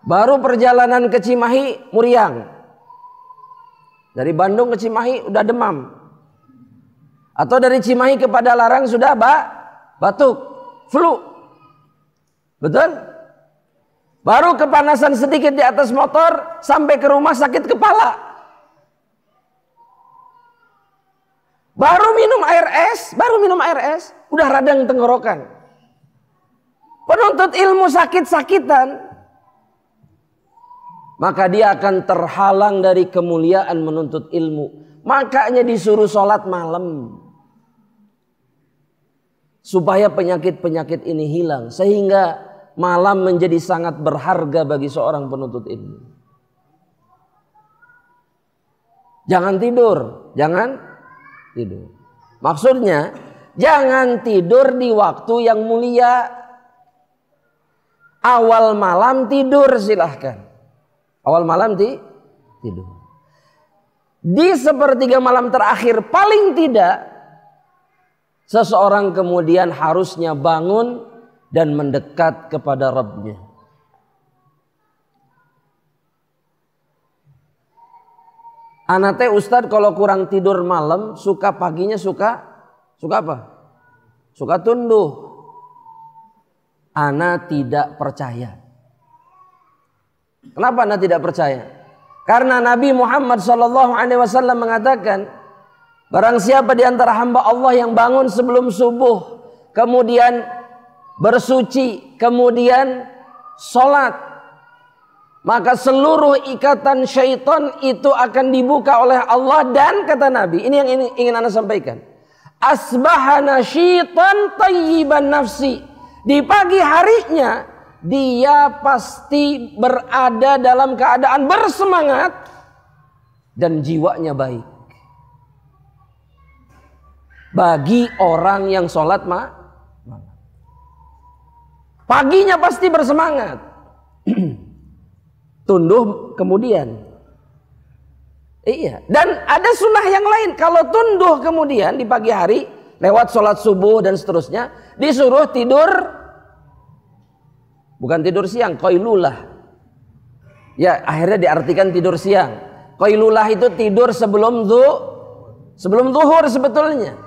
Baru perjalanan ke Cimahi muriang. Dari Bandung ke Cimahi udah demam. Atau dari Cimahi ke Padalarang sudah batuk, flu. Betul? Baru kepanasan sedikit di atas motor, sampai ke rumah sakit kepala. Baru minum air es, udah radang tenggorokan. Penuntut ilmu sakit-sakitan, maka dia akan terhalang dari kemuliaan menuntut ilmu. Makanya disuruh sholat malam, supaya penyakit-penyakit ini hilang. Sehingga malam menjadi sangat berharga bagi seorang penuntut ilmu. Jangan tidur, jangan tidur. Maksudnya jangan tidur di waktu yang mulia. Awal malam tidur silahkan. Awal malam tidur. Di sepertiga malam terakhir paling tidak seseorang kemudian harusnya bangun dan mendekat kepada Rabbnya. Anak teh Ustadz kalau kurang tidur malam suka paginya suka apa? Suka tunduh. Ana tidak percaya. Kenapa ana tidak percaya? Karena Nabi Muhammad SAW mengatakan, barang siapa di antara hamba Allah yang bangun sebelum subuh, kemudian bersuci, kemudian sholat, maka seluruh ikatan syaitan itu akan dibuka oleh Allah. Dan kata Nabi, ini yang ingin Anda sampaikan, asbahana syaitan tayyiban nafsi. Di pagi harinya dia pasti berada dalam keadaan bersemangat dan jiwanya baik. Bagi orang yang sholat malam, paginya pasti bersemangat. Tunduh kemudian. Iya. Dan ada sunnah yang lain. Kalau tunduh kemudian di pagi hari lewat sholat subuh dan seterusnya, disuruh tidur, bukan tidur siang, qailulah. Ya, akhirnya diartikan tidur siang. Qailulah itu tidur sebelum zuhur sebetulnya.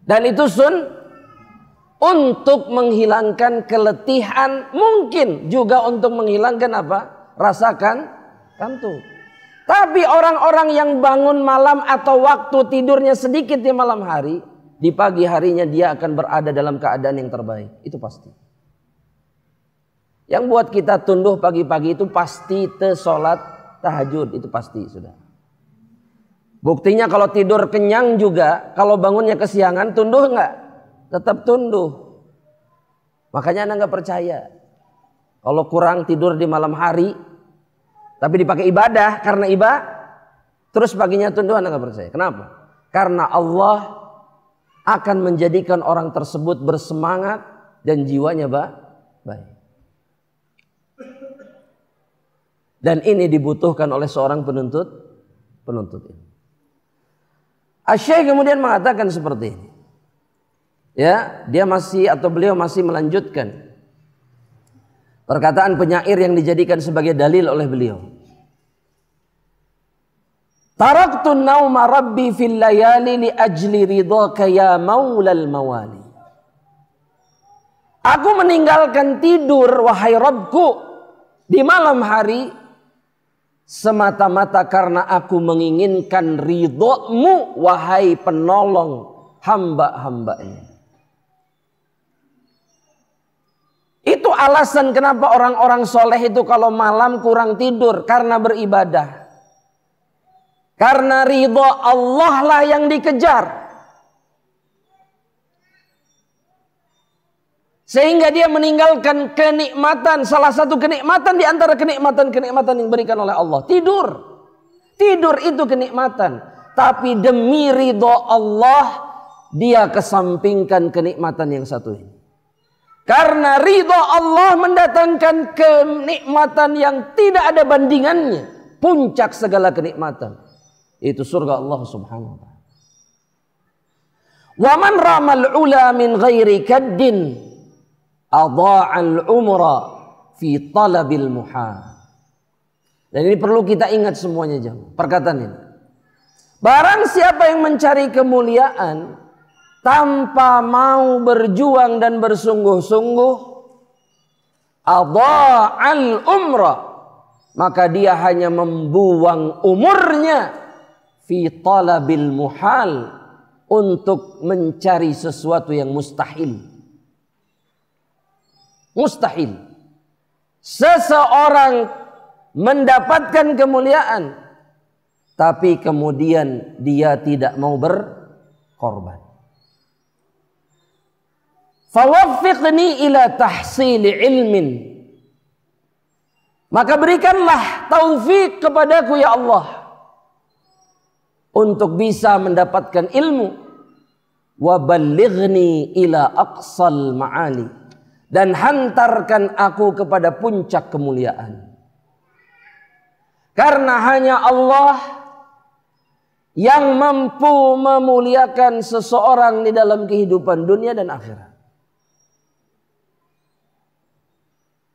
Dan itu untuk menghilangkan keletihan, mungkin juga untuk menghilangkan apa? Rasa kantuk. Tapi orang-orang yang bangun malam atau waktu tidurnya sedikit di malam hari, di pagi harinya dia akan berada dalam keadaan yang terbaik. Itu pasti. Yang buat kita tunduh pagi-pagi itu pasti sholat tahajud. Itu pasti sudah. Buktinya kalau tidur kenyang juga, kalau bangunnya kesiangan, tunduh enggak? Tetap tunduh. Makanya Anda nggak percaya kalau kurang tidur di malam hari tapi dipakai ibadah karena terus paginya tunduh, Anda nggak percaya. Kenapa? Karena Allah akan menjadikan orang tersebut bersemangat dan jiwanya baik. Dan ini dibutuhkan oleh seorang penuntut ilmu. Asy-Syaikh kemudian mengatakan seperti ini. Ya, beliau masih melanjutkan perkataan penyair yang dijadikan sebagai dalil oleh beliau. Taraktun nauma rabbi fil layali li ajli ridhaka ya maulal mawali. Aku meninggalkan tidur wahai Rabbku di malam hari semata-mata karena aku menginginkan ridho-Mu wahai penolong hamba-hambanya. Itu alasan kenapa orang-orang soleh itu kalau malam kurang tidur, karena beribadah. Karena ridho Allah lah yang dikejar. Sehingga dia meninggalkan kenikmatan, salah satu kenikmatan di antara kenikmatan-kenikmatan yang diberikan oleh Allah. Tidur. Tidur itu kenikmatan. Tapi demi ridho Allah, dia kesampingkan kenikmatan yang satu ini. Karena ridho Allah mendatangkan kenikmatan yang tidak ada bandingannya. puncak segala kenikmatan, itu surga Allah Subhanahu wa taala. Wa man ramal ula min ghairi kaddin adha'al umra fi talabil muhal. Dan ini perlu kita ingat semuanya, jemaah. Perkataan ini. Barang siapa yang mencari kemuliaan tanpa mau berjuang dan bersungguh-sungguh, adha'al umra, maka dia hanya membuang umurnya fi talabil muhal, untuk mencari sesuatu yang mustahil. Mustahil. Seseorang mendapatkan kemuliaan, tapi kemudian dia tidak mau berkorban. Fawaffiqni ila tahsili ilmin, maka berikanlah taufik kepadaku ya Allah untuk bisa mendapatkan ilmu. Wa ballighni ila aqsal ma'ali, dan hantarkan aku kepada puncak kemuliaan. Karena hanya Allah yang mampu memuliakan seseorang di dalam kehidupan dunia dan akhirat.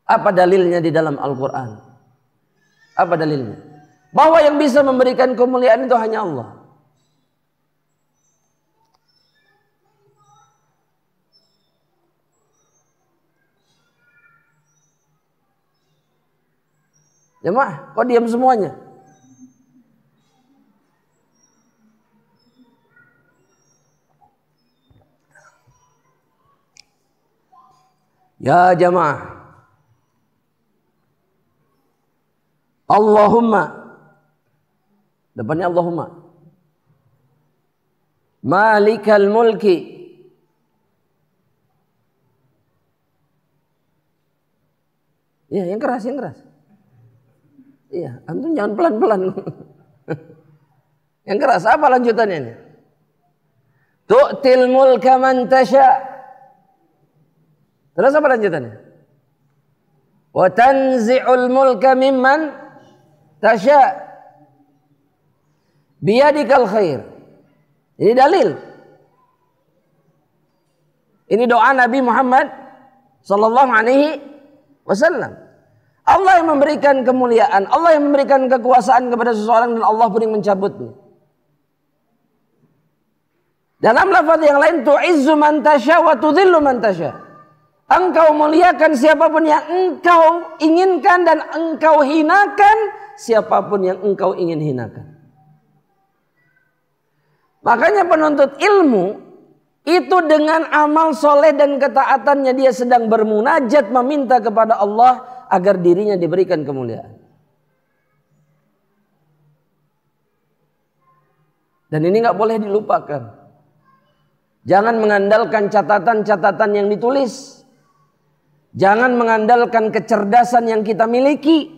Apa dalilnya di dalam Al-Quran? Apa dalilnya? Bahwa yang bisa memberikan kemuliaan itu hanya Allah. Jemaah, kok diam semuanya? Ya jemaah, Allahumma, depannya Allahumma, Malikal mulki, ya yang keras, yang keras. Iya, antum jangan pelan-pelan. Yang keras, apa lanjutannya ini? Tu'til mulka man tasha. Terus apa lanjutannya? Wa tanzi'ul mulka mimman tasha. Biyadikal khair. Ini dalil. Ini doa Nabi Muhammad sallallahu alaihi wasallam. Allah yang memberikan kemuliaan, Allah yang memberikan kekuasaan kepada seseorang, dan Allah pun yang mencabutnya. Dalam lafaz yang lain, tu'izzu man tasya wa tudhillu man tasya. Engkau muliakan siapapun yang engkau inginkan, dan engkau hinakan siapapun yang engkau ingin hinakan. Makanya penuntut ilmu itu dengan amal soleh dan ketaatannya dia sedang bermunajat meminta kepada Allah agar dirinya diberikan kemuliaan. Dan ini nggak boleh dilupakan. Jangan mengandalkan catatan-catatan yang ditulis. Jangan mengandalkan kecerdasan yang kita miliki.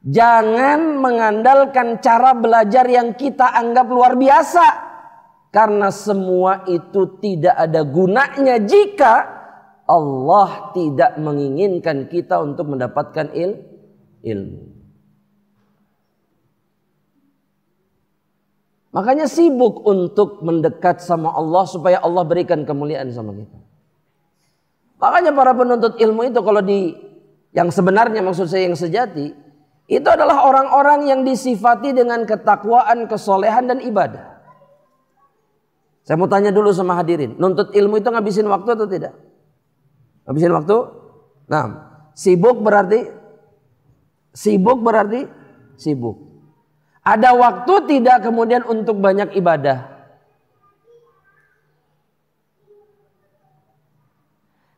Jangan mengandalkan cara belajar yang kita anggap luar biasa. Karena semua itu tidak ada gunanya jika Allah tidak menginginkan kita untuk mendapatkan ilmu. Makanya sibuk untuk mendekat sama Allah supaya Allah berikan kemuliaan sama kita. Makanya para penuntut ilmu itu kalau yang sebenarnya, maksud saya yang sejati, itu adalah orang-orang yang disifati dengan ketakwaan, kesolehan dan ibadah. Saya mau tanya dulu sama hadirin, nuntut ilmu itu ngabisin waktu atau tidak? Habisin waktu? Nah, sibuk berarti sibuk. Ada waktu tidak kemudian untuk banyak ibadah.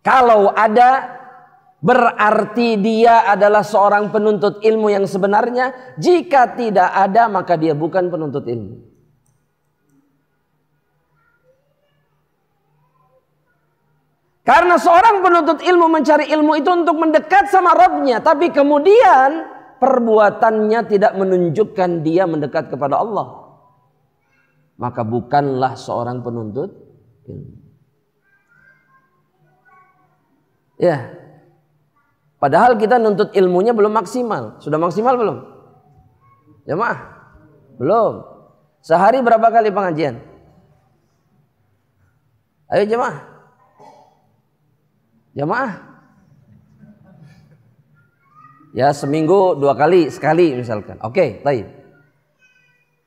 Kalau ada, berarti dia adalah seorang penuntut ilmu yang sebenarnya. Jika tidak ada, maka dia bukan penuntut ilmu. Karena seorang penuntut ilmu mencari ilmu itu untuk mendekat sama Rabbnya. Tapi kemudian perbuatannya tidak menunjukkan dia mendekat kepada Allah. Maka bukanlah seorang penuntut ilmu. Ya. Padahal kita nuntut ilmunya belum maksimal. Sudah maksimal belum? Jemaah? Belum. Sehari berapa kali pengajian? Ayo jemaah. Jemaah. Ya seminggu 2 kali, sekali misalkan. Oke, baik.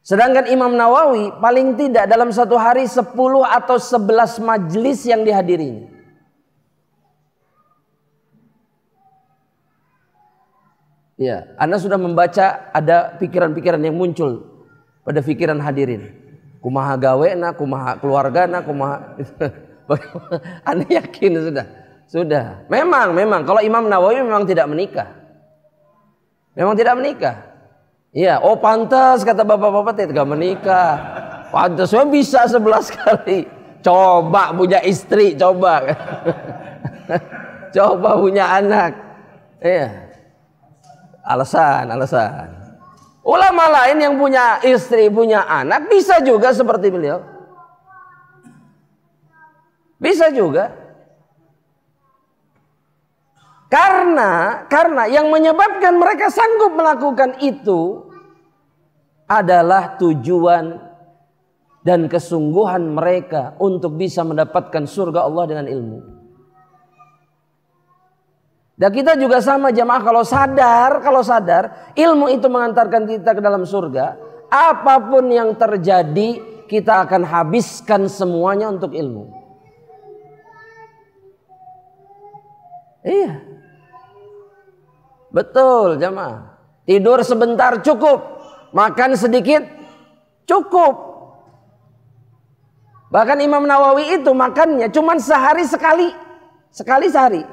Sedangkan Imam Nawawi paling tidak dalam satu hari 10 atau 11 majelis yang dihadirinya. Ya, Anda sudah membaca ada pikiran-pikiran yang muncul pada pikiran hadirin. Kumaha gawena, kumaha keluargana, kumaha. Anda yakin sudah? Sudah. Memang kalau Imam Nawawi memang tidak menikah. Memang tidak menikah. Iya, oh pantas kata bapak-bapak tidak menikah. Pantas bisa 11 kali. Coba punya istri, coba. Coba punya anak. Iya. Alasan. Ulama lain yang punya istri, punya anak bisa juga seperti beliau. Bisa juga. Karena yang menyebabkan mereka sanggup melakukan itu adalah tujuan dan kesungguhan mereka untuk bisa mendapatkan surga Allah dengan ilmu. Dan kita juga sama jamaah, kalau sadar ilmu itu mengantarkan kita ke dalam surga, apapun yang terjadi kita akan habiskan semuanya untuk ilmu. Iya. Betul jamaah. Tidur sebentar cukup, makan sedikit cukup. Bahkan Imam Nawawi itu makannya cuman sehari sekali sehari.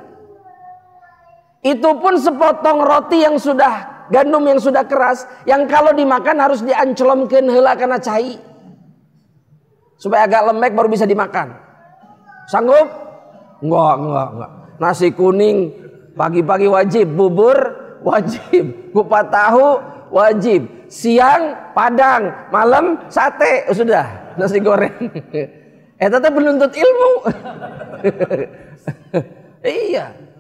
Itu pun sepotong roti yang sudah gandum yang sudah keras, yang kalau dimakan harus dianclomkeun heula kana cai supaya agak lembek baru bisa dimakan. Sanggup? Enggak. Nasi kuning pagi-pagi wajib, bubur wajib, kupat tahu wajib, siang padang, malam sate, sudah nasi goreng. Tetap menuntut ilmu. Iya.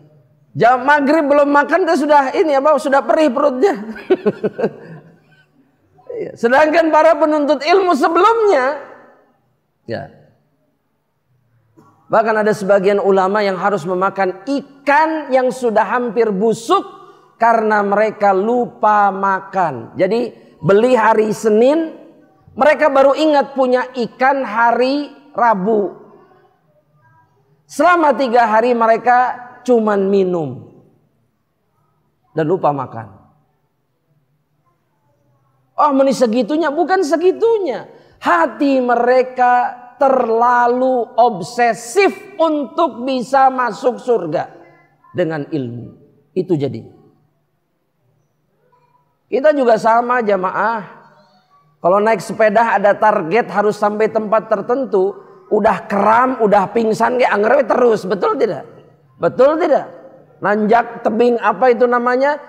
Jam maghrib belum makan sudah sudah perih perutnya. Sedangkan para penuntut ilmu sebelumnya, ya. Bahkan ada sebagian ulama yang harus memakan ikan yang sudah hampir busuk karena mereka lupa makan. Jadi beli hari Senin, mereka baru ingat punya ikan hari Rabu. Selama 3 hari mereka cuman minum dan lupa makan. Oh, meni segitunya? Bukan segitunya. Hati mereka terlalu obsesif untuk bisa masuk surga dengan ilmu. Itu jadi. Kita juga sama jamaah. Kalau naik sepeda ada target harus sampai tempat tertentu, udah kram, udah pingsan kayak anggerwe terus, betul tidak? Betul tidak? Nanjak tebing apa itu namanya?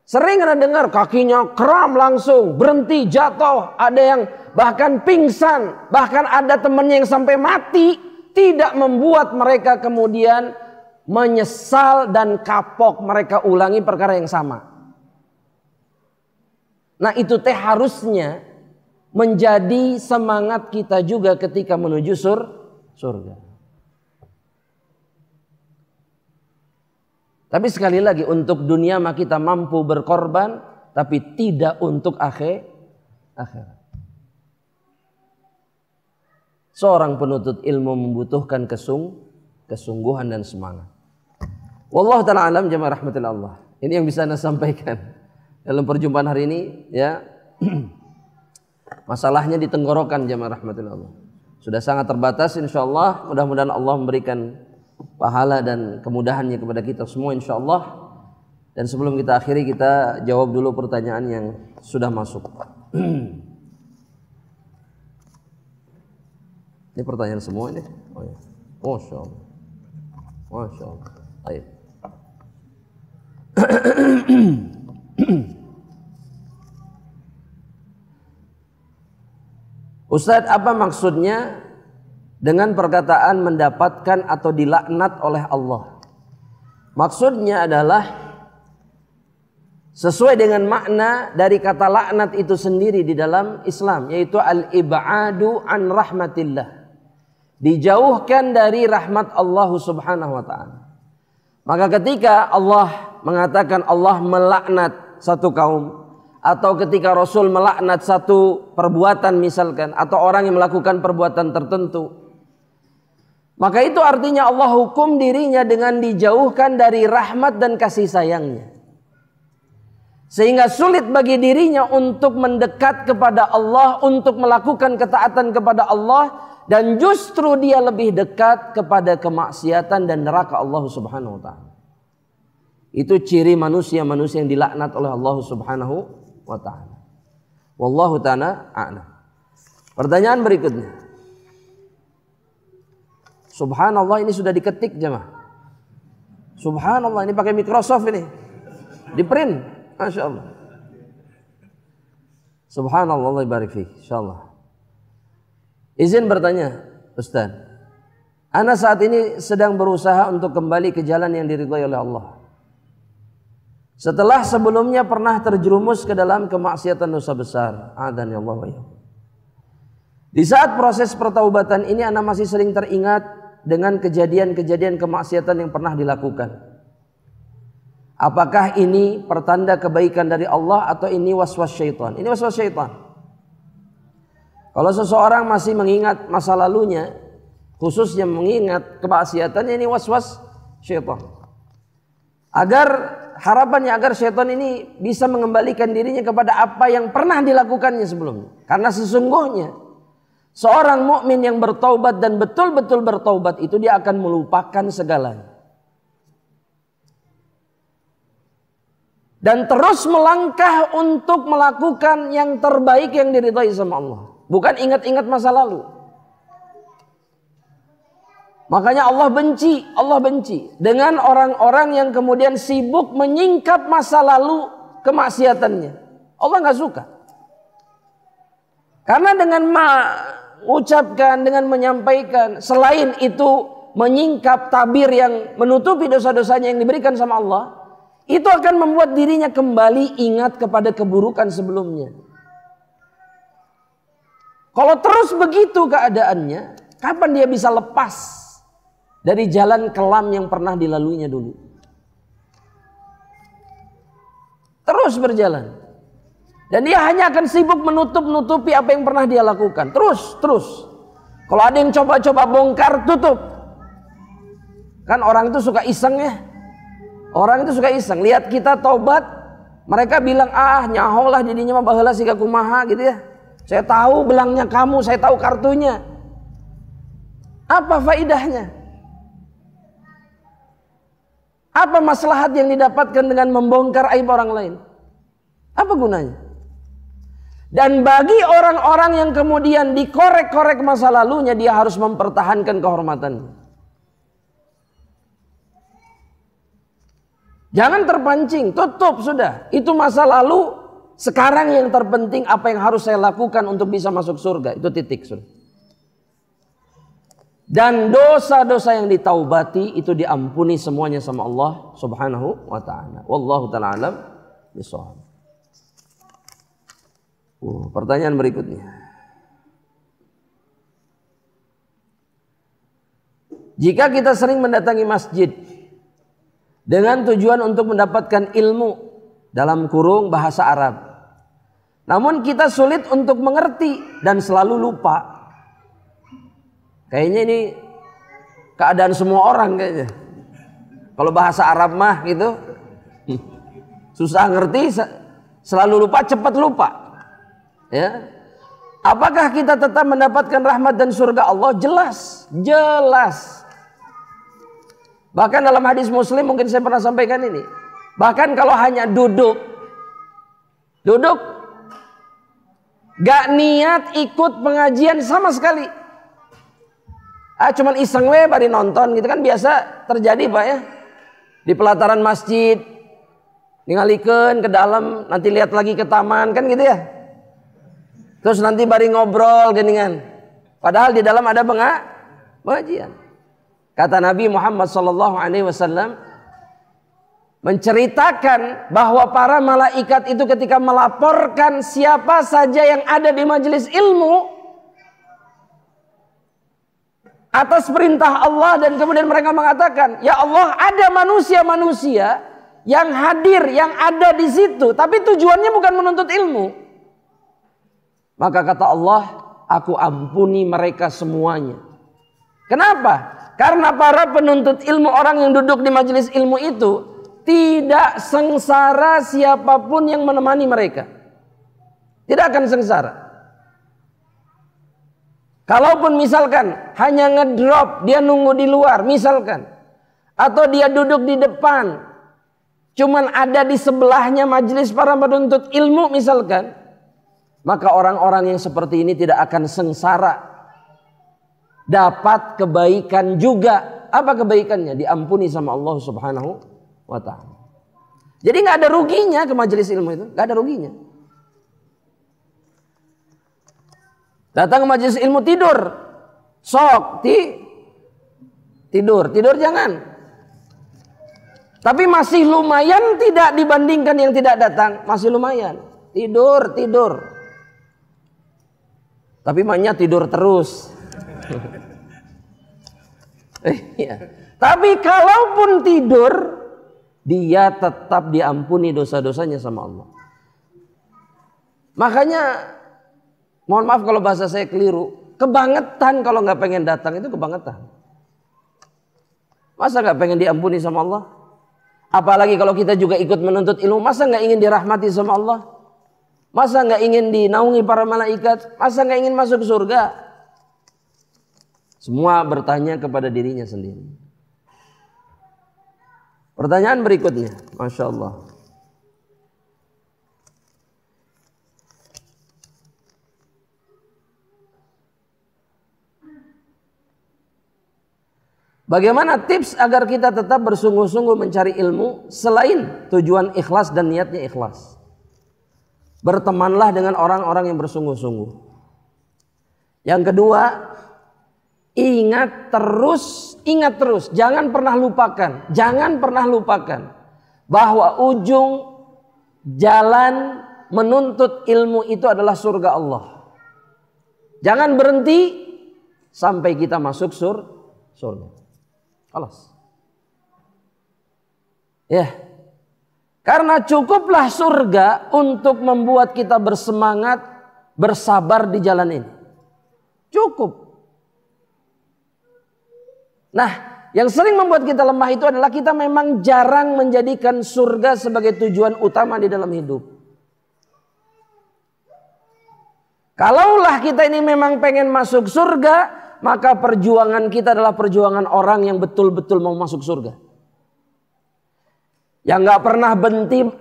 Sering Anda dengar kakinya kram langsung, berhenti, jatuh, ada yang bahkan pingsan, bahkan ada temannya yang sampai mati, tidak membuat mereka kemudian menyesal dan kapok mereka ulangi perkara yang sama. Nah itu teh harusnya menjadi semangat kita juga ketika menuju surga. Tapi sekali lagi untuk dunia mah kita mampu berkorban, tapi tidak untuk akhirat. Seorang penuntut ilmu membutuhkan kesungguhan dan semangat. Wallahu ta'ala alam jamaah rahmatillah Allah. Ini yang bisa Anda sampaikan dalam perjumpaan hari ini ya. Masalahnya di tenggorokan jamaah rahmatillah Allah. Sudah sangat terbatas insyaallah, mudah-mudahan Allah memberikan pahala dan kemudahannya kepada kita semua insyaallah. Dan sebelum kita akhiri, kita jawab dulu pertanyaan yang sudah masuk. Ini pertanyaan semua ini. Oh ya. Masya Allah. Masya Allah. Baik. Ustadz, apa maksudnya dengan perkataan mendapatkan atau dilaknat oleh Allah? Maksudnya adalah sesuai dengan makna dari kata laknat itu sendiri di dalam Islam, yaitu al-ib'adu an rahmatillah, dijauhkan dari rahmat Allah Subhanahu wa taala. Maka ketika Allah mengatakan Allah melaknat satu kaum, atau ketika Rasul melaknat satu perbuatan misalkan, atau orang yang melakukan perbuatan tertentu, maka itu artinya Allah hukum dirinya dengan dijauhkan dari rahmat dan kasih sayangnya, sehingga sulit bagi dirinya untuk mendekat kepada Allah, untuk melakukan ketaatan kepada Allah, dan justru dia lebih dekat kepada kemaksiatan dan neraka Allah Subhanahu wa taala. Itu ciri manusia-manusia yang dilaknat oleh Allah Subhanahu wa taala. Wallahu ta'ala a'lam. Pertanyaan berikutnya. Subhanallah, ini sudah diketik jemaah. Subhanallah, ini pakai Microsoft ini. Di print. Masya Allah. Subhanallah, Allah barik fiik. Insyaallah. Izin bertanya, Ustaz. Ana saat ini sedang berusaha untuk kembali ke jalan yang diridhai oleh Allah. Setelah sebelumnya pernah terjerumus ke dalam kemaksiatan dosa besar. Adani Allah wa iyyakum. Di saat proses pertaubatan ini ana masih sering teringat dengan kejadian-kejadian kemaksiatan yang pernah dilakukan. Apakah ini pertanda kebaikan dari Allah atau ini waswas syaitan? Ini waswas syaitan. Kalau seseorang masih mengingat masa lalunya, khususnya mengingat kemaksiatannya, ini waswas syaitan. Harapannya agar syaitan ini bisa mengembalikan dirinya kepada apa yang pernah dilakukannya sebelumnya. Karena sesungguhnya seorang mukmin yang bertaubat dan betul-betul bertaubat itu dia akan melupakan segalanya. Dan terus melangkah untuk melakukan yang terbaik yang diridhai sama Allah. Bukan ingat-ingat masa lalu. Makanya Allah benci dengan orang-orang yang kemudian sibuk menyingkap masa lalu kemaksiatannya. Allah nggak suka. Karena dengan mengucapkan, dengan menyampaikan, selain itu menyingkap tabir yang menutupi dosa-dosanya yang diberikan sama Allah, itu akan membuat dirinya kembali ingat kepada keburukan sebelumnya. Kalau terus begitu keadaannya, kapan dia bisa lepas dari jalan kelam yang pernah dilaluinya dulu? Terus berjalan. Dan dia hanya akan sibuk menutup-nutupi apa yang pernah dia lakukan. Terus. Kalau ada yang coba-coba bongkar, tutup. Kan orang itu suka iseng ya. Orang itu suka iseng, lihat kita tobat, mereka bilang, nyaholah didinya mah baheula siga kumaha gitu ya. Saya tahu belangnya kamu, saya tahu kartunya. Apa faidahnya? Apa maslahat yang didapatkan dengan membongkar aib orang lain? Apa gunanya? Dan bagi orang-orang yang kemudian dikorek-korek masa lalunya, dia harus mempertahankan kehormatannya. Jangan terpancing, tutup sudah. Itu masa lalu, sekarang yang terpenting apa yang harus saya lakukan untuk bisa masuk surga. Itu titik sudah. Dan dosa-dosa yang ditaubati itu diampuni semuanya sama Allah Subhanahu wa ta'ala. Wallahu ta'ala alam bishawab. Pertanyaan berikutnya. Jika kita sering mendatangi masjid dengan tujuan untuk mendapatkan ilmu dalam kurung bahasa Arab, namun kita sulit untuk mengerti dan selalu lupa. Kayaknya ini keadaan semua orang kayaknya. Kalau bahasa Arab mah gitu susah ngerti, selalu lupa, cepat lupa. Ya. Apakah kita tetap mendapatkan rahmat dan surga Allah? Jelas. Bahkan dalam hadis Muslim mungkin saya pernah sampaikan ini. Bahkan kalau hanya duduk, gak niat ikut pengajian sama sekali. Cuman iseng we bari nonton gitu kan biasa terjadi Pak ya. Di pelataran masjid, ningalikeun ke dalam, nanti lihat lagi ke taman kan gitu ya. Terus nanti bari ngobrol geningan. Padahal di dalam ada pengajian. Kata Nabi Muhammad SAW, menceritakan bahwa para malaikat itu ketika melaporkan siapa saja yang ada di majelis ilmu atas perintah Allah, dan kemudian mereka mengatakan, ya Allah, ada manusia-manusia yang hadir, yang ada di situ, tapi tujuannya bukan menuntut ilmu. Maka kata Allah, aku ampuni mereka semuanya. Kenapa? Karena para penuntut ilmu, orang yang duduk di majelis ilmu itu tidak sengsara siapapun yang menemani mereka. Tidak akan sengsara. Kalaupun misalkan hanya ngedrop, dia nunggu di luar misalkan, atau dia duduk di depan, cuman ada di sebelahnya majelis para penuntut ilmu misalkan, maka orang-orang yang seperti ini tidak akan sengsara, dapat kebaikan juga. Apa kebaikannya? Diampuni sama Allah Subhanahu wa ta'ala. Jadi nggak ada ruginya ke majelis ilmu itu, nggak ada ruginya. Datang ke majelis ilmu tidur, sok tidur jangan. Tapi masih lumayan tidak dibandingkan yang tidak datang, masih lumayan. Tidur. Tapi maknya tidur terus. Tapi kalaupun tidur, dia tetap diampuni dosa-dosanya sama Allah. Makanya, mohon maaf kalau bahasa saya keliru, kebangetan kalau nggak pengen datang itu kebangetan. Masa nggak pengen diampuni sama Allah? Apalagi kalau kita juga ikut menuntut ilmu, masa nggak ingin dirahmati sama Allah? Masa nggak ingin dinaungi para malaikat? Masa nggak ingin masuk surga? Semua bertanya kepada dirinya sendiri. Pertanyaan berikutnya, Masya Allah. Bagaimana tips agar kita tetap bersungguh-sungguh mencari ilmu selain tujuan ikhlas dan niatnya ikhlas? Bertemanlah dengan orang-orang yang bersungguh-sungguh. Yang kedua, ingat terus, jangan pernah lupakan bahwa ujung jalan menuntut ilmu itu adalah surga Allah. Jangan berhenti sampai kita masuk surga. Alas. Ya. Karena cukuplah surga untuk membuat kita bersemangat, bersabar di jalan ini. Cukup. Nah, yang sering membuat kita lemah itu adalah kita memang jarang menjadikan surga sebagai tujuan utama di dalam hidup. Kalaulah kita ini memang pengen masuk surga, maka perjuangan kita adalah perjuangan orang yang betul-betul mau masuk surga. Yang gak pernah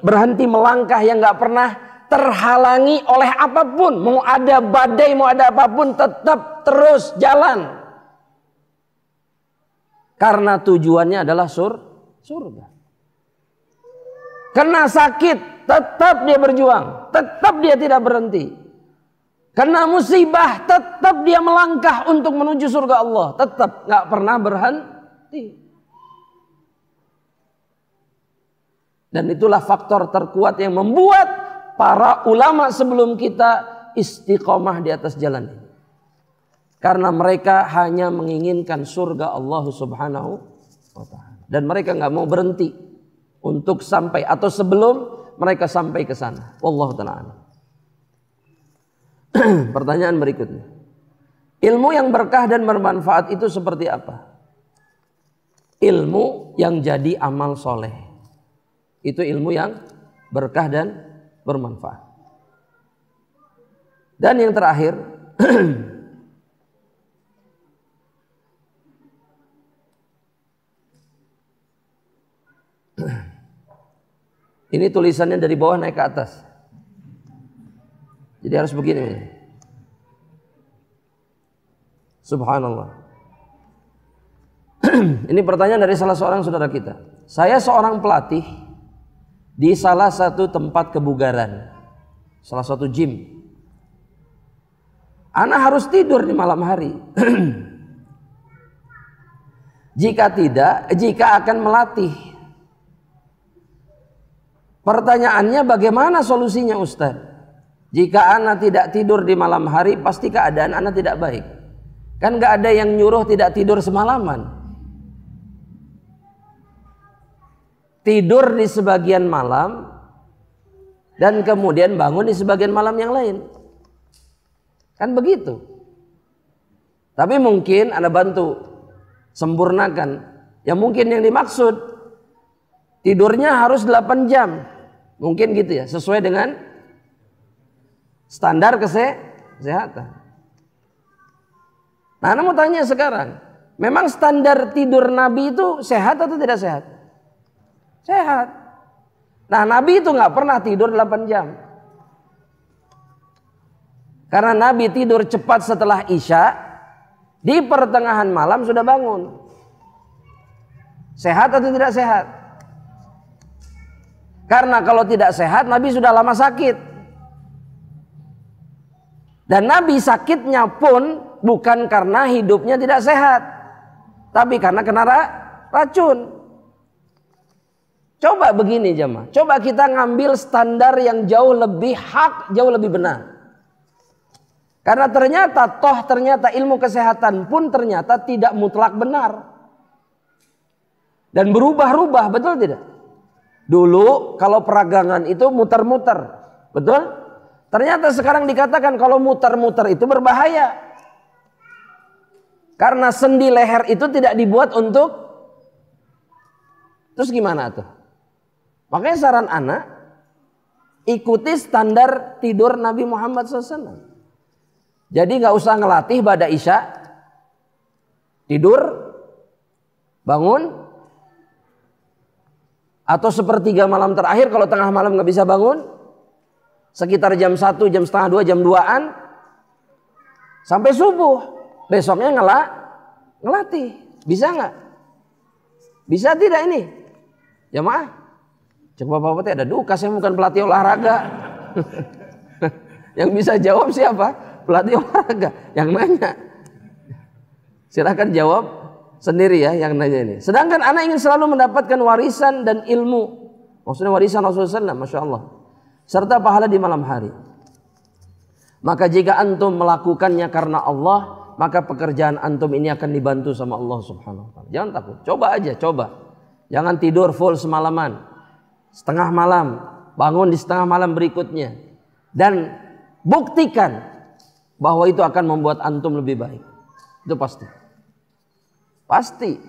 berhenti melangkah, yang gak pernah terhalangi oleh apapun. Mau ada badai, mau ada apapun, tetap terus jalan. Karena tujuannya adalah surga. Kena sakit, tetap dia berjuang. Tetap dia tidak berhenti. Kena musibah, tetap dia melangkah untuk menuju surga Allah. Tetap gak pernah berhenti. Dan itulah faktor terkuat yang membuat para ulama sebelum kita istiqomah di atas jalan ini. Karena mereka hanya menginginkan surga Allah Subhanahu wa ta'ala. Dan mereka gak mau berhenti untuk sampai atau sebelum mereka sampai ke sana. Wallahu ta'ala. Pertanyaan berikutnya. Ilmu yang berkah dan bermanfaat itu seperti apa? Ilmu yang jadi amal soleh. Itu ilmu yang berkah dan bermanfaat. Dan yang terakhir, ini tulisannya dari bawah naik ke atas. Jadi harus begini. Subhanallah. Ini pertanyaan dari salah seorang saudara kita. Saya seorang pelatih di salah satu tempat kebugaran, salah satu gym. Ana harus tidur di malam hari. Jika akan melatih, Pertanyaannya bagaimana solusinya Ustaz? Jika ana tidak tidur di malam hari, pasti keadaan ana tidak baik. Kan gak ada yang nyuruh tidak tidur semalaman. Tidur di sebagian malam dan kemudian bangun di sebagian malam yang lain. Kan begitu. Tapi mungkin Anda bantu sempurnakan. Ya mungkin yang dimaksud tidurnya harus 8 jam. Mungkin gitu ya, sesuai dengan standar kesehatan. Nah, Anda mau tanya sekarang, memang standar tidur Nabi itu sehat atau tidak sehat? Sehat. Nah, Nabi itu nggak pernah tidur 8 jam. Karena Nabi tidur cepat setelah Isya, di pertengahan malam sudah bangun. Sehat atau tidak sehat? Karena kalau tidak sehat, Nabi sudah lama sakit. Dan Nabi sakitnya pun bukan karena hidupnya tidak sehat, tapi karena kena racun. Coba begini jemaah, coba kita ngambil standar yang jauh lebih hak, jauh lebih benar. Karena ternyata ilmu kesehatan pun ternyata tidak mutlak benar. Dan berubah-ubah, betul tidak? Dulu kalau peragangan itu muter-muter, betul? Ternyata sekarang dikatakan kalau muter-muter itu berbahaya. Karena sendi leher itu tidak dibuat untuk. Terus gimana tuh? Makanya saran anak, ikuti standar tidur Nabi Muhammad SAW. Jadi gak usah ngelatih pada Isya, tidur, bangun, atau sepertiga malam terakhir kalau tengah malam gak bisa bangun, sekitar jam 1, jam setengah 2, jam 2-an, sampai subuh, besoknya ngelatih. Bisa gak? Bisa tidak ini? Jamaah? Coba bapak ada duka, saya bukan pelatih olahraga. Yang bisa jawab siapa? Pelatih olahraga yang nanya. Silakan jawab sendiri ya yang nanya ini. Sedangkan anak ingin selalu mendapatkan warisan dan ilmu. Maksudnya warisan Rasulullah SAW, Masya Allah. Serta pahala di malam hari. Maka jika antum melakukannya karena Allah, maka pekerjaan antum ini akan dibantu sama Allah Subhanahu wa ta'ala. Jangan takut, coba aja, coba. Jangan tidur full semalaman. Setengah malam, bangun di setengah malam berikutnya. Dan buktikan bahwa itu akan membuat antum lebih baik. Itu pasti. Pasti.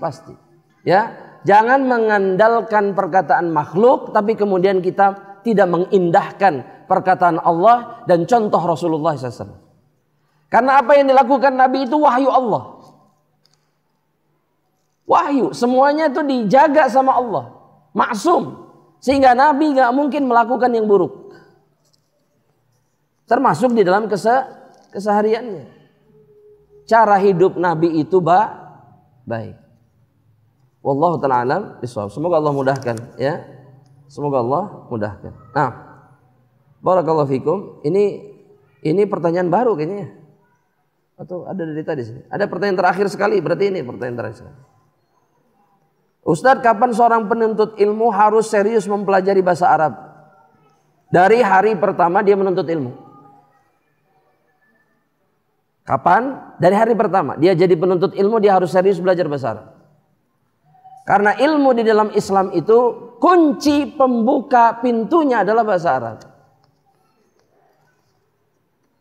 Ya, jangan mengandalkan perkataan makhluk tapi kemudian kita tidak mengindahkan perkataan Allah dan contoh Rasulullah SAW. Karena apa yang dilakukan Nabi itu wahyu Allah. Wahyu, semuanya itu dijaga sama Allah. Maksum. Sehingga Nabi gak mungkin melakukan yang buruk. Termasuk di dalam kesehariannya. Cara hidup Nabi itu baik. Wallahu ta'ala alam bishawab. Semoga Allah mudahkan ya. Semoga Allah mudahkan. Nah, barakallahu fikum. Ini pertanyaan baru kayaknya. Atau ada dari tadi sini. Ada pertanyaan terakhir sekali, berarti ini pertanyaan terakhir sekali. Ustadz, kapan seorang penuntut ilmu harus serius mempelajari bahasa Arab? Dari hari pertama dia menuntut ilmu. Kapan? Dari hari pertama dia jadi penuntut ilmu, dia harus serius belajar bahasa Arab. Karena ilmu di dalam Islam itu kunci pembuka pintunya adalah bahasa Arab.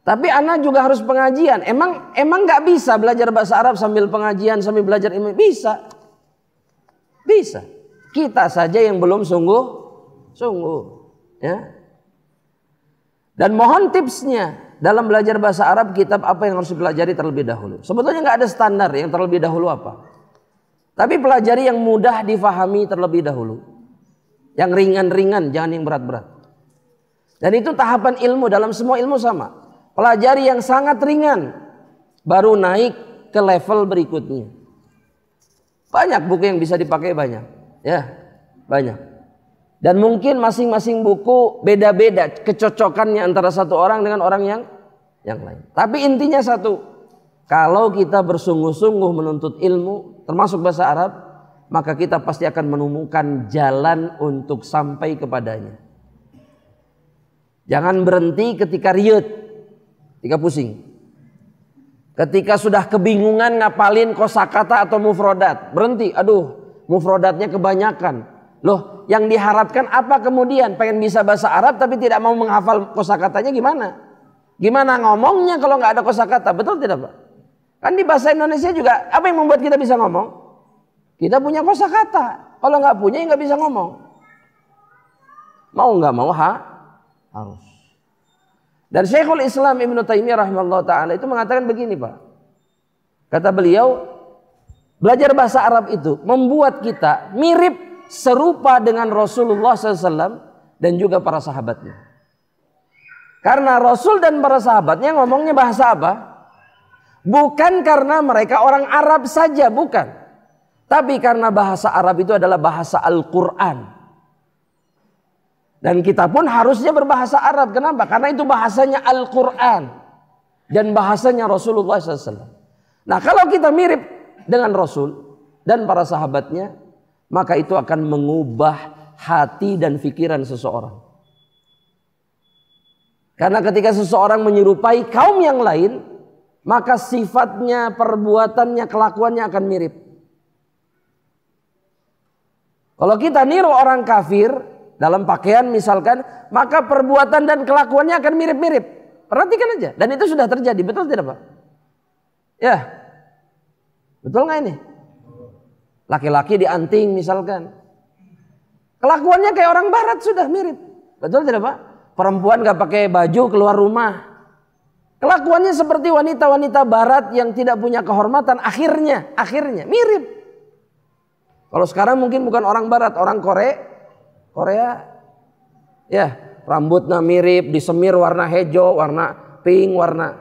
Tapi anak juga harus pengajian. Emang nggak bisa belajar bahasa Arab sambil pengajian, sambil belajar ilmu? Bisa. Kita saja yang belum sungguh, ya. Dan mohon tipsnya dalam belajar bahasa Arab, kitab apa yang harus dipelajari terlebih dahulu. Sebetulnya nggak ada standar yang terlebih dahulu apa. Tapi pelajari yang mudah difahami terlebih dahulu. Yang ringan-ringan, jangan yang berat-berat. Dan itu tahapan ilmu, dalam semua ilmu sama. Pelajari yang sangat ringan, baru naik ke level berikutnya. Banyak buku yang bisa dipakai, banyak. Ya, banyak. Dan mungkin masing-masing buku beda-beda kecocokannya antara satu orang dengan orang yang lain. Tapi intinya satu, kalau kita bersungguh-sungguh menuntut ilmu, termasuk bahasa Arab, maka kita pasti akan menemukan jalan untuk sampai kepadanya. Jangan berhenti ketika riut, ketika pusing. Ketika sudah kebingungan ngapalin kosakata atau mufrodat, berhenti. Aduh, mufrodatnya kebanyakan. Loh, yang diharapkan apa kemudian? Pengen bisa bahasa Arab tapi tidak mau menghafal kosakatanya gimana? Gimana ngomongnya kalau nggak ada kosakata? Betul tidak, Pak? Kan di bahasa Indonesia juga, apa yang membuat kita bisa ngomong? Kita punya kosakata. Kalau nggak punya, ya nggak bisa ngomong. Mau nggak mau, harus. Dan Syekhul Islam Ibnu Taimiyah rahimahullah ta'ala itu mengatakan begini, Pak. Kata beliau, belajar bahasa Arab itu membuat kita mirip serupa dengan Rasulullah SAW dan juga para sahabatnya. Karena Rasul dan para sahabatnya ngomongnya bahasa apa? Bukan karena mereka orang Arab saja, bukan. Tapi karena bahasa Arab itu adalah bahasa Al-Quran. Dan kita pun harusnya berbahasa Arab. Kenapa? Karena itu bahasanya Al-Quran. Dan bahasanya Rasulullah SAW. Nah, kalau kita mirip dengan Rasul dan para sahabatnya, maka itu akan mengubah hati dan pikiran seseorang. Karena ketika seseorang menyerupai kaum yang lain, maka sifatnya, perbuatannya, kelakuannya akan mirip. Kalau kita niru orang kafir dalam pakaian misalkan, maka perbuatan dan kelakuannya akan mirip-mirip. Perhatikan aja. Dan itu sudah terjadi. Betul tidak, Pak? Ya. Betul nggak ini? Laki-laki dianting misalkan. Kelakuannya kayak orang barat sudah mirip. Betul tidak, Pak? Perempuan gak pakai baju keluar rumah. Kelakuannya seperti wanita-wanita barat yang tidak punya kehormatan. Akhirnya mirip. Kalau sekarang mungkin bukan orang barat, orang Korea. Ya, rambutnya mirip, disemir warna hijau, warna pink, warna.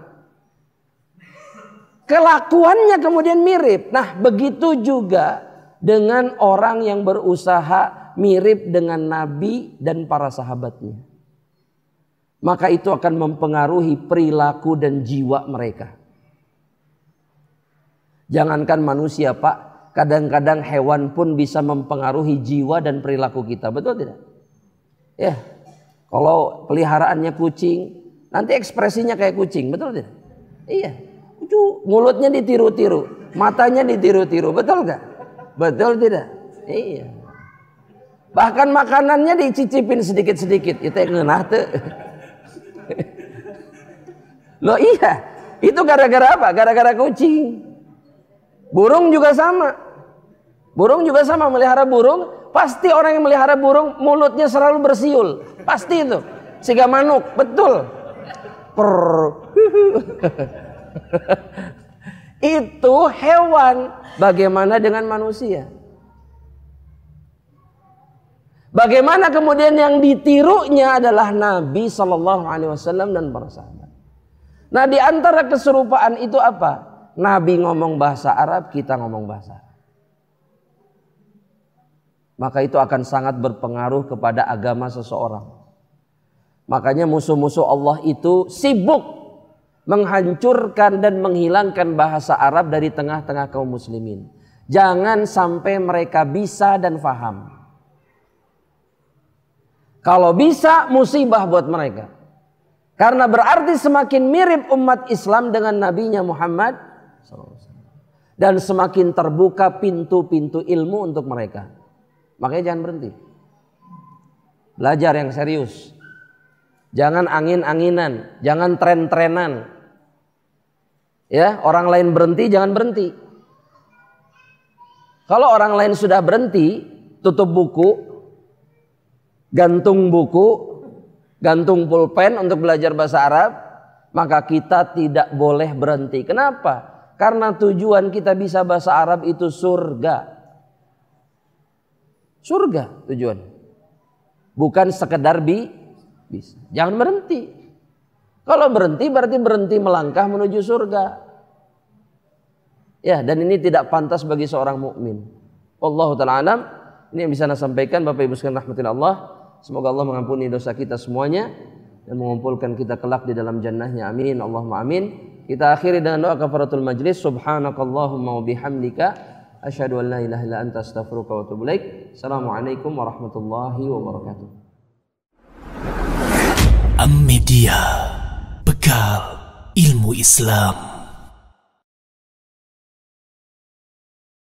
Kelakuannya kemudian mirip. Nah, begitu juga dengan orang yang berusaha mirip dengan Nabi dan para sahabatnya. Maka itu akan mempengaruhi perilaku dan jiwa mereka. Jangankan manusia, Pak, kadang-kadang hewan pun bisa mempengaruhi jiwa dan perilaku kita. Betul tidak? Ya, kalau peliharaannya kucing, nanti ekspresinya kayak kucing. Betul tidak? Iya. Mulutnya ditiru-tiru, matanya ditiru-tiru. Betul gak? Betul tidak? Iya. Bahkan makanannya dicicipin sedikit-sedikit. Itu yang ngenah tuh. Loh iya, itu gara-gara apa? Gara-gara kucing. Burung juga sama. Melihara burung, pasti orang yang melihara burung mulutnya selalu bersiul. Pasti itu. Siga manuk, betul. Itu hewan. Bagaimana dengan manusia? Bagaimana kemudian yang ditirunya adalah Nabi SAW dan para sahabat. Nah, di antara keserupaan itu apa? Nabi ngomong bahasa Arab, kita ngomong bahasa Arab. Maka itu akan sangat berpengaruh kepada agama seseorang. Makanya musuh-musuh Allah itu sibuk menghancurkan dan menghilangkan bahasa Arab dari tengah-tengah kaum muslimin. Jangan sampai mereka bisa dan faham. Kalau bisa, musibah buat mereka. Karena berarti semakin mirip umat Islam dengan nabinya Muhammad SAW. Dan semakin terbuka pintu-pintu ilmu untuk mereka. Makanya jangan berhenti. Belajar yang serius. Jangan angin-anginan, jangan tren-trenan. Ya, orang lain berhenti, jangan berhenti. Kalau orang lain sudah berhenti, tutup buku, gantung buku, gantung pulpen untuk belajar bahasa Arab, maka kita tidak boleh berhenti. Kenapa? Karena tujuan kita bisa bahasa Arab itu surga. Surga tujuan. Bukan sekedar bisa. Jangan berhenti. Kalau berhenti berarti berhenti melangkah menuju surga. Ya, dan ini tidak pantas bagi seorang mukmin. Wallahu ta'ala alam. Ini yang bisa saya sampaikan, Bapak Ibu sekalian rahmatin Allah. Semoga Allah mengampuni dosa kita semuanya dan mengumpulkan kita kelak di dalam jannahnya. Amin. Allahumma amin. Kita akhiri dengan doa kafaratul majlis. Subhanakallahumma wa bihamdika asyhadu an la ilaha illa anta astaghfiruka wa atubu ilaik. Assalamualaikum warahmatullahi wabarakatuh. Media Bekal Ilmu Islam.